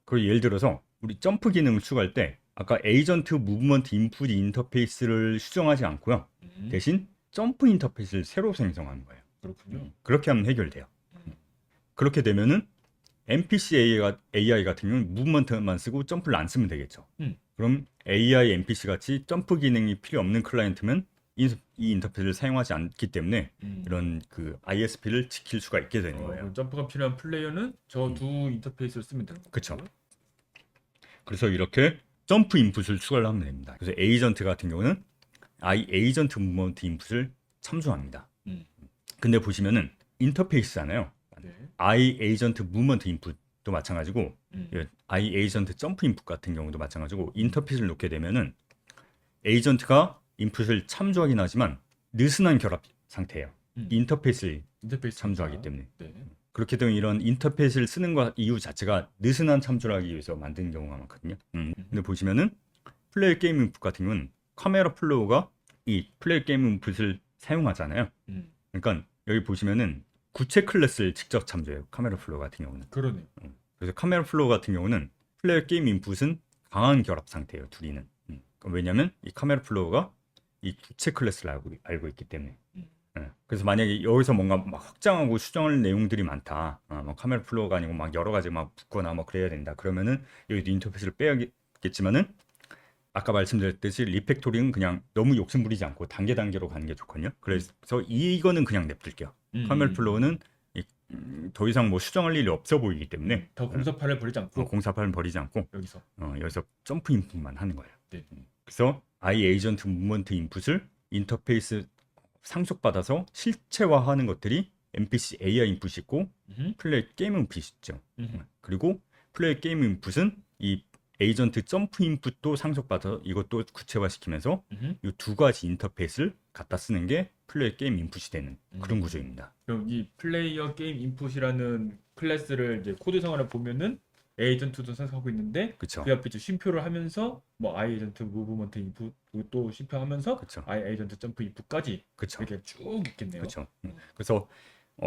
그리고 예를 들어서 우리 점프 기능을 추가할 때 아까 에이전트 무브먼트 인풋 인터페이스를 수정하지 않고요. 대신 점프 인터페이스를 새로 생성하는 거예요. 그렇군요. 그렇게 하면 해결돼요. 그렇게 되면은 NPC AI 같은 경우는 무브먼트만 쓰고 점프를 안 쓰면 되겠죠. 그럼 AI NPC 같이 점프 기능이 필요 없는 클라이언트면 이 인터페이스를 사용하지 않기 때문에 이런 그 ISP를 지킬 수가 있게 되는 거예요. 그럼 점프가 필요한 플레이어는 저 두 인터페이스를 쓰면 되는 거죠. 그렇죠. 그래서 이렇게 점프 인풋을 추가를 하면 됩니다. 그래서 에이전트 같은 경우는 에이전트 무브먼트 인풋을 참조합니다. 근데 보시면은 인터페이스잖아요. 네. 에이전트 무브먼트 인풋도 마찬가지고 에이전트 점프 인풋 같은 경우도 마찬가지고 인터페이스를 놓게 되면은 에이전트가 인풋을 참조하긴 하지만 느슨한 결합 상태예요. 인터페이스를 참조하기 때문에. 네. 그렇게 되면 이런 인터페이스를 쓰는 것 이유 자체가 느슨한 참조를 하기 위해서 만든 경우가 많거든요. 근데 보시면은 플레이 게임 인풋 같은 경우는 카메라 플로우가 이 플레이 게임 인풋을 사용하잖아요. 음. 그러니까 여기 보시면은 구체 클래스를 직접 참조해요. 카메라 플로우 같은 경우는. 그러네요. 그래서 카메라 플로우 같은 경우는 플레이어 게임 인풋은 강한 결합 상태예요. 둘이는. 왜냐하면 이 카메라 플로우가 이 구체 클래스를 알고 있기 때문에. 그래서 만약에 여기서 뭔가 막 확장하고 수정할 내용들이 많다. 뭐 카메라 플로우가 아니고 막 여러 가지 막 붙거나 뭐 그래야 된다. 그러면은 여기도 인터페이스를 빼야겠지만은 아까 말씀드렸듯이 리팩토링은 그냥 너무 욕심 부리지 않고 단계 단계로 가는 게 좋거든요. 그래서 이거는 그냥 냅둘게요. 카메라 플로우는 더 이상 뭐 수정할 일이 없어 보이기 때문에 더 공사판을 버리지 않고 공사판을 버리지 않고 여기서 점프 인풋만 하는 거예요. 네. 그래서 I 에이전트 무브먼트 인풋을 인터페이스 상속받아서 실체화하는 것들이 NPC AI 인풋이 있고 플레이 게임 인풋이 있죠. 그리고 플레이 게임 인풋은 이 에이전트 점프 인풋도 상속받아서 이것도 구체화시키면서 이 두 가지 인터페이스를 갖다 쓰는 게 플레이 게임 인풋이 되는 그런 구조입니다. 그럼 이 플레이어 게임 인풋이라는 클래스를 이제 코드상으로 보면은 에이전트도 생성하고 있는데 그쵸. 그 옆에 이제 쉼표를 하면서 뭐 I 에이전트 무브먼트 인풋 또 쉼표하면서 그쵸. I 에이전트 점프 인풋까지 그쵸. 이렇게 쭉 있겠네요. 그렇죠. 그래서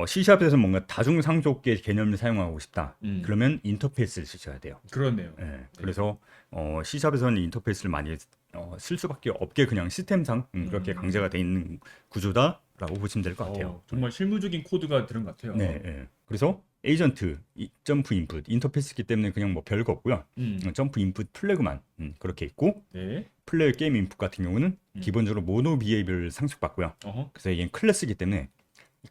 C샵에서 뭔가 다중상속계 개념을 사용하고 싶다. 그러면 인터페이스를 쓰셔야 돼요. 그렇네요. 네. 그래서 C샵에서는 인터페이스를 많이 쓸 수밖에 없게 그냥 시스템상 그렇게 강제가 돼 있는 구조다라고 보시면 될 것 같아요. 정말 실무적인 코드가 들은 것 같아요. 네. 네. 그래서 에이전트 점프 인풋 인터페이스이기 때문에 그냥 뭐 별거 없고요. 점프 인풋 플래그만 그렇게 있고 네. 플레이 게임 인풋 같은 경우는 기본적으로 모노 비헤이비어를 상속받고요. 그래서 얘는 클래스이기 때문에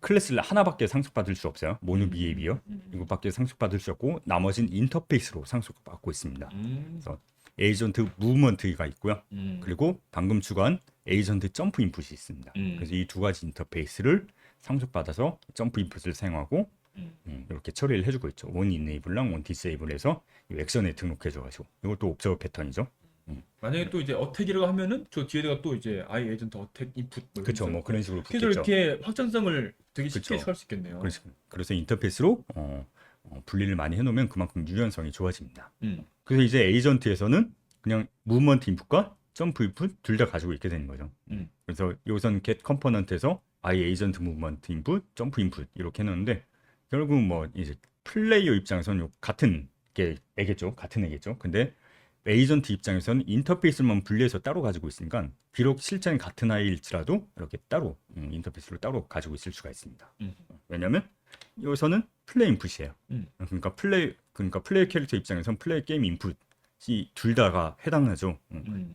클래스를 하나밖에 상속받을 수 없어요. 모노 비헤이비어 이것밖에 상속받을 수 없고 나머지는 인터페이스로 상속받고 있습니다. 그래서 에이전트 무브먼트가 있고요. 그리고 방금 추가한 에이전트 점프 인풋이 있습니다. 그래서 이 두 가지 인터페이스를 상속받아서 점프 인풋을 사용하고 이렇게 처리를 해주고 있죠. 원 이네이블랑 원 디세이블해서 액션에 등록해줘가지고 이것도 옵저버 패턴이죠. 만약에 또 이제 어택이라고 하면은 저 뒤에다가 또 이제 I 에이전트 어택 인풋 그렇죠. 뭐 그런 식으로 그래서 붙겠죠. 이렇게 확장성을 되게 쉽게 그쵸. 할 수 있겠네요. 그래서 인터페이스로 분리를 많이 해놓으면 그만큼 유연성이 좋아집니다. 음. 그래서 이제 에이전트에서는 그냥 무브먼트 인풋과 점프 인풋 둘 다 가지고 있게 되는 거죠. 그래서 여기서는 get 컴포넌트에서 I 에이전트 무브먼트 인풋, 점프 인풋 이렇게 해놓는데 결국 뭐 이제 플레이어 입장에서는 같은 게 애겠죠. 같은 애겠죠. 근데 에이전트 입장에서는 인터페이스만 분리해서 따로 가지고 있으니까 비록 실제는 같은 아이일지라도 이렇게 따로 인터페이스로 따로 가지고 있을 수가 있습니다. 왜냐하면 여기서는 플레이 인풋이에요. 그러니까 플레이 캐릭터 입장에서는 플레이 게임 인풋이 둘 다가 해당하죠.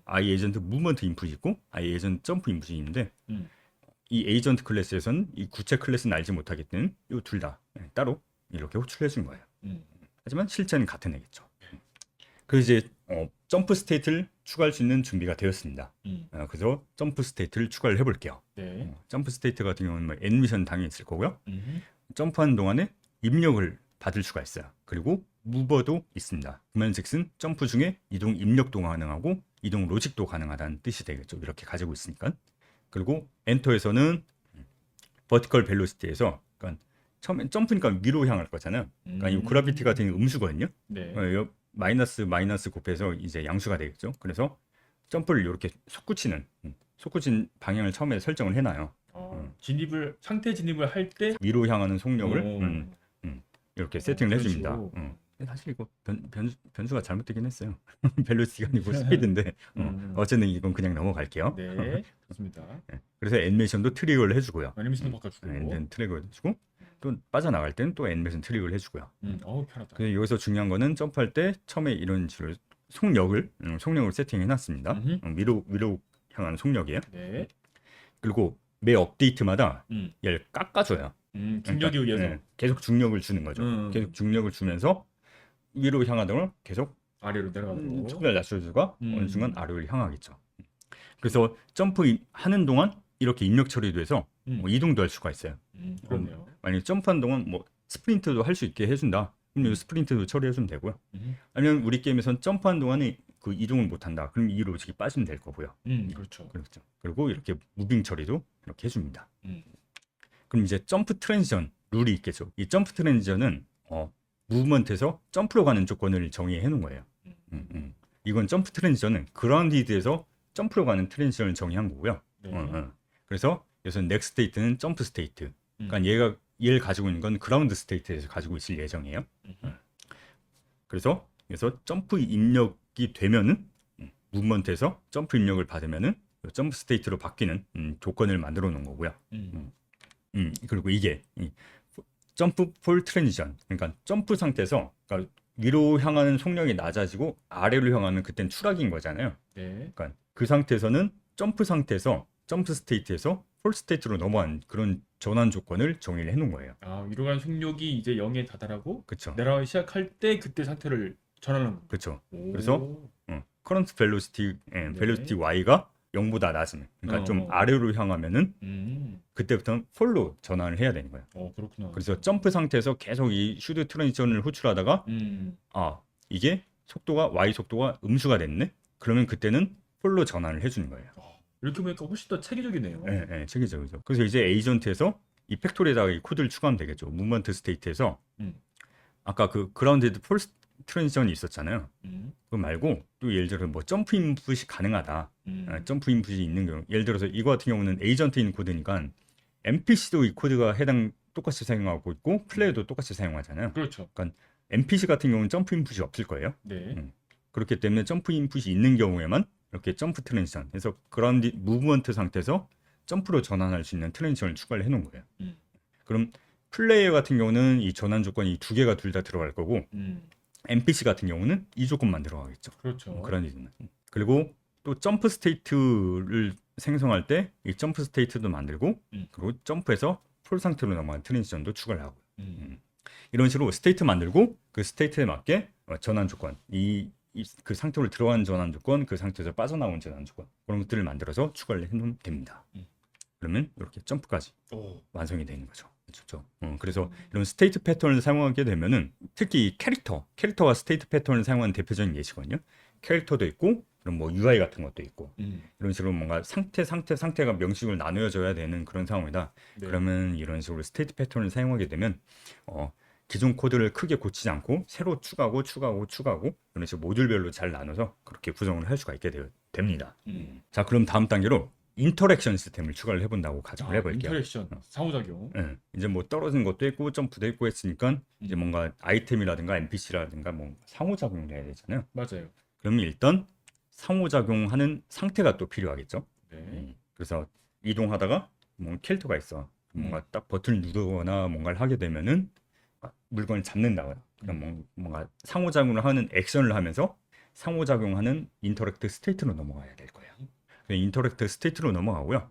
I 에이전트 무브먼트 인풋이 있고 I 에이전트 점프 인풋이 있는데 이 에이전트 클래스에서는 이 구체 클래스는 알지 못하겠는 이 둘 다 따로 이렇게 호출해 준 거예요. 하지만 실제는 같은 애겠죠. 그래서 이제 점프 스테이트를 추가할 수 있는 준비가 되었습니다. 그래서 점프 스테이트를 추가를 해볼게요. 네. 점프 스테이트 같은 경우는 뭐 애니메이션 당연히 있을 거고요. 점프하는 동안에 입력을 받을 수가 있어요. 그리고 무버도 있습니다. 그만즉슨 점프 중에 이동 입력도 가능하고 이동 로직도 가능하다는 뜻이 되겠죠. 이렇게 가지고 있으니까. 그리고 엔터에서는 버티컬 벨로시티에서 그러니까 처음엔 점프니까 위로 향할 거잖아요. 그러니까 이 그라비티 같은 게 음수거든요. 네. 마이너스 곱해서 이제 양수가 되겠죠. 그래서 점프를 이렇게 솟구치는 방향을 처음에 설정을 해놔요. 상태 진입을 할 때 위로 향하는 속력을 이렇게 세팅을 해줍니다. 식으로. 사실 이거 변수가 잘못되긴 했어요. 벨로시티가 아니고 스피드인데 어쨌든 이건 그냥 넘어갈게요. 네. 좋습니다. 그래서 애니메이션도 트리거를 해주고요. 애니메이션도 바꿔주고. 트리거 해주고 또 빠져나갈 때는 또 애니메이션 트리거를 해주고요. 편하다. 그래서 여기서 중요한 거는 점프할 때 처음에 이런 식으로 속력을 세팅해놨습니다. 위로 향하는 속력이에요. 네. 그리고 매 업데이트마다 얘를 깎아줘요. 중력에 의해서 계속 중력을 주는 거죠. 계속 중력을 주면서 위로 향하던 걸 계속 아래로 내려가고 속도를 낮춰주가 어느 순간 아래로 향하겠죠. 그래서 점프하는 동안 이렇게 입력 처리도 해서 뭐 이동도 할 수가 있어요. 그렇네요. 만약에 점프하는 동안 뭐 스프린트도 할 수 있게 해준다. 그럼 이 스프린트도 처리해주면 되고요. 아니면 우리 게임에선 점프하는 동안에 그 이동을 못한다. 그럼 이 로직이 빠지면 될 거고요. 그렇죠. 그리고 이렇게 무빙 처리도 이렇게 해줍니다. 그럼 이제 점프 트랜지션 룰이 있겠죠. 이 점프 트랜지션은 무브먼트에서 점프로 가는 조건을 정의해 놓은 거예요. 이건 점프 트랜지션은 그라운디드에서 점프로 가는 트랜지션을 정의한 거고요. 네. 그래서 그래서 넥스트 스테이트는 점프 스테이트. 그러니까 얘를 가지고 있는 건 그라운드 스테이트에서 가지고 있을 예정이에요. 그래서 점프 입력이 되면은 무브먼트에서 점프 입력을 받으면은 점프 스테이트로 바뀌는 조건을 만들어 놓은 거고요. 그리고 이게 점프 폴 트랜지션, 그러니까 점프 상태에서 그러니까 위로 향하는 속력이 낮아지고 아래로 향하는 그땐 추락인 거잖아요. 네. 그러니까 그 상태에서는 점프 상태에서 점프 스테이트에서 폴 스테이트로 넘어간 그런 전환 조건을 정의를 해놓은 거예요. 아, 위로 가는 속력이 이제 0에 다다라고 그렇죠. 내려가기 시작할 때 그때 상태를 전환하는 거. 그렇죠. 오. 그래서 커런트 벨로시티 네. 벨로시티 y가 0보다 낮으면, 그러니까 좀 아래로 향하면은 그때부터는 폴로 전환을 해야 되는 거예요. 그렇구나. 그래서 점프 상태에서 계속 이 슈드 트랜지션을 호출하다가 이게 속도가 y 속도가 음수가 됐네. 그러면 그때는 폴로 전환을 해주는 거예요. 이렇게 보니까 훨씬 더 체계적이네요. 네, 체계적이죠. 그래서 이제 에이전트에서 이 팩토리에다가 이 코드를 추가하면 되겠죠. 무브먼트 스테이트에서 아까 그 그라운드드 폴 트랜지션이 있었잖아요. 그거 말고 또 예를 들어 뭐 점프 인풋이 가능하다. 점프 인풋이 있는 경우, 예를 들어서 이거 같은 경우는 에이전트인 코드니까 NPC도 이 코드가 똑같이 사용하고 있고 플레이어도 똑같이 사용하잖아요. 그렇죠. 그러니까 NPC 같은 경우는 점프 인풋이 없을 거예요. 네. 그렇기 때문에 점프 인풋이 있는 경우에만 이렇게 점프 트랜지션, 그래서 그라운드 무브먼트 상태에서 점프로 전환할 수 있는 트랜지션을 추가를 해놓은 거예요. 그럼 플레이어 같은 경우는 이 전환 조건이 두 개가 둘 다 들어갈 거고 NPC 같은 경우는 이 조건만 들어가겠죠. 그렇죠. 그런 이유는. 그리고 또 점프 스테이트를 생성할 때 이 점프 스테이트도 만들고 그리고 점프해서 폴 상태로 넘어가는 트랜지션도 추가를 하고 이런 식으로 스테이트 만들고 그 스테이트에 맞게 전환 조건, 그 상태로 들어간 전환 조건, 그 상태에서 빠져나온 전환 조건, 그런 것들을 만들어서 추가를 해놓으면 됩니다. 그러면 이렇게 점프까지 완성이 되는 거죠. 그렇죠. 그래서 이런 스테이트 패턴을 사용하게 되면은 특히 이 캐릭터가 스테이트 패턴을 사용하는 대표적인 예시거든요. 캐릭터도 있고 그럼 뭐 UI 같은 것도 있고 이런 식으로 뭔가 상태가 명식으로 나누어져야 되는 그런 상황이다. 네. 그러면 이런 식으로 스테이트 패턴을 사용하게 되면 기존 코드를 크게 고치지 않고 새로 추가하고 이런 식으로 모듈별로 잘 나눠서 그렇게 구성을 할 수가 있게 됩니다. 자, 그럼 다음 단계로 인터랙션 시스템을 추가를 해본다고 가정을 해볼게요. 인터랙션, 상호작용. 네, 이제 뭐 떨어진 것도 있고 점프도 있고 했으니까 이제 뭔가 아이템이라든가 NPC라든가 뭐 상호작용을 해야 되잖아요. 맞아요. 그러면 일단 상호작용하는 상태가 또 필요하겠죠. 네. 그래서 이동하다가 뭐 캐릭터가 있어. 뭔가 딱 버튼을 누르거나 뭔가를 하게 되면은 물건을 잡는다거나 그럼 뭔가 상호작용을 하는 액션을 하면서 상호작용하는 인터랙트 스테이트로 넘어가야 될 거예요. 인터랙트 스테이트로 넘어가고요.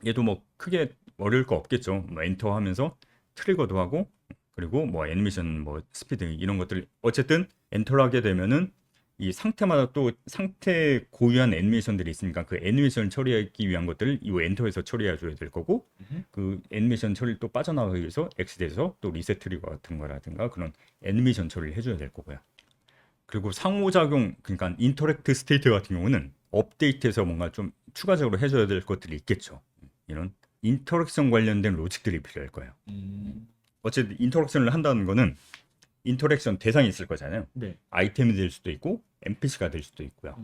얘도 뭐 크게 어려울 거 없겠죠. 뭐 엔터 하면서 트리거도 하고 그리고 뭐 애니메이션 뭐 스피드 이런 것들 어쨌든 엔터를 하게 되면은 이 상태마다 또 상태 고유한 애니메이션들이 있으니까 그 애니메이션 처리하기 위한 것들을 이 엔터에서 처리해 줘야 될 거고 그 애니메이션 처리를 또 빠져나가기 위해서 엑시트에서 또 리셋 트리거 같은 거라든가 그런 애니메이션 처리를 해줘야 될 거고요. 그리고 상호작용, 그러니까 인터랙트 스테이트 같은 경우는 업데이트해서 뭔가 좀 추가적으로 해줘야 될 것들이 있겠죠. 이런 인터랙션 관련된 로직들이 필요할 거예요. 어쨌든 인터랙션을 한다는 거는 인터랙션 대상이 있을 거잖아요. 네. 아이템이 될 수도 있고 NPC가 될 수도 있고요.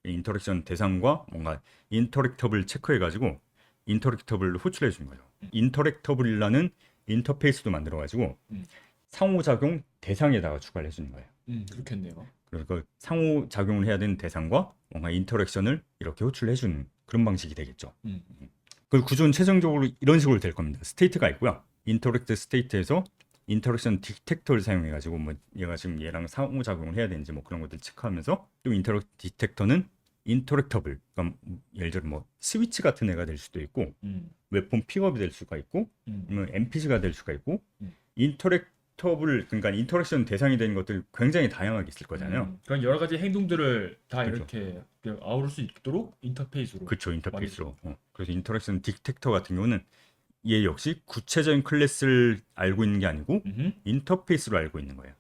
인터랙션 대상과 뭔가 인터랙터블 체크해가지고 인터랙터블을 호출해 주는 거죠. 인터랙터블이라는 인터페이스도 만들어가지고 상호작용 대상에다가 추가를 해주는 거예요. 그렇겠네요. 그래서 그 상호작용을 해야 되는 대상과 뭔가 인터랙션을 이렇게 호출해주는 그런 방식이 되겠죠. 그 구조는 최종적으로 이런 식으로 될 겁니다. 스테이트가 있고요. 인터랙트 스테이트에서 인터랙션 디텍터를 사용해가지고 뭐 얘가 지금 얘랑 상호작용을 해야 되는지 뭐 그런 것들 체크하면서 또 인터랙트 디텍터는 인터랙터블, 그러니까 예를 들어 뭐 스위치 같은 애가 될 수도 있고 웹폰 픽업이 될 수가 있고 아니면 NPC가 될 수가 있고 인터랙터블, 그러니까 인터랙션 대상이 되는 것들 굉장히 다양하게 있을 거잖아요. 그런 여러 가지 행동들을 다 그렇죠. 이렇게 그냥 아우를 수 있도록 인터페이스로. 그렇죠, 인터페이스로. 그래서 인터랙션 디텍터 같은 경우는 얘 역시 구체적인 클래스를 알고 있는 게 아니고 인터페이스로 알고 있는 거예요.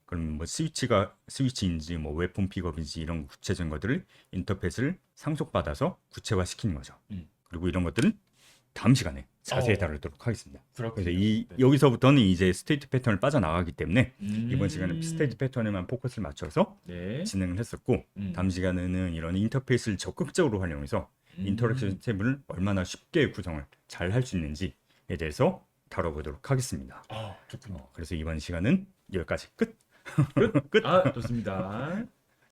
그럼 뭐 스위치인지 뭐 웹폰 픽업인지 이런 구체적인 것들을 인터페이스를 상속받아서 구체화시키는 거죠. 그리고 이런 것들은 다음 시간에 자세히 다루도록 하겠습니다. 그렇군요. 그래서 여기서부터는 이제 스테이트 패턴을 빠져나가기 때문에 이번 시간은 스테이트 패턴에만 포커스를 맞춰서 네. 진행을 했었고 다음 시간에는 이런 인터페이스를 적극적으로 활용해서 인터랙션 시스템을 얼마나 쉽게 구성을 잘 할 수 있는지에 대해서 다뤄보도록 하겠습니다. 좋군요. 그래서 이번 시간은 여기까지 끝. 끝. 아, 좋습니다.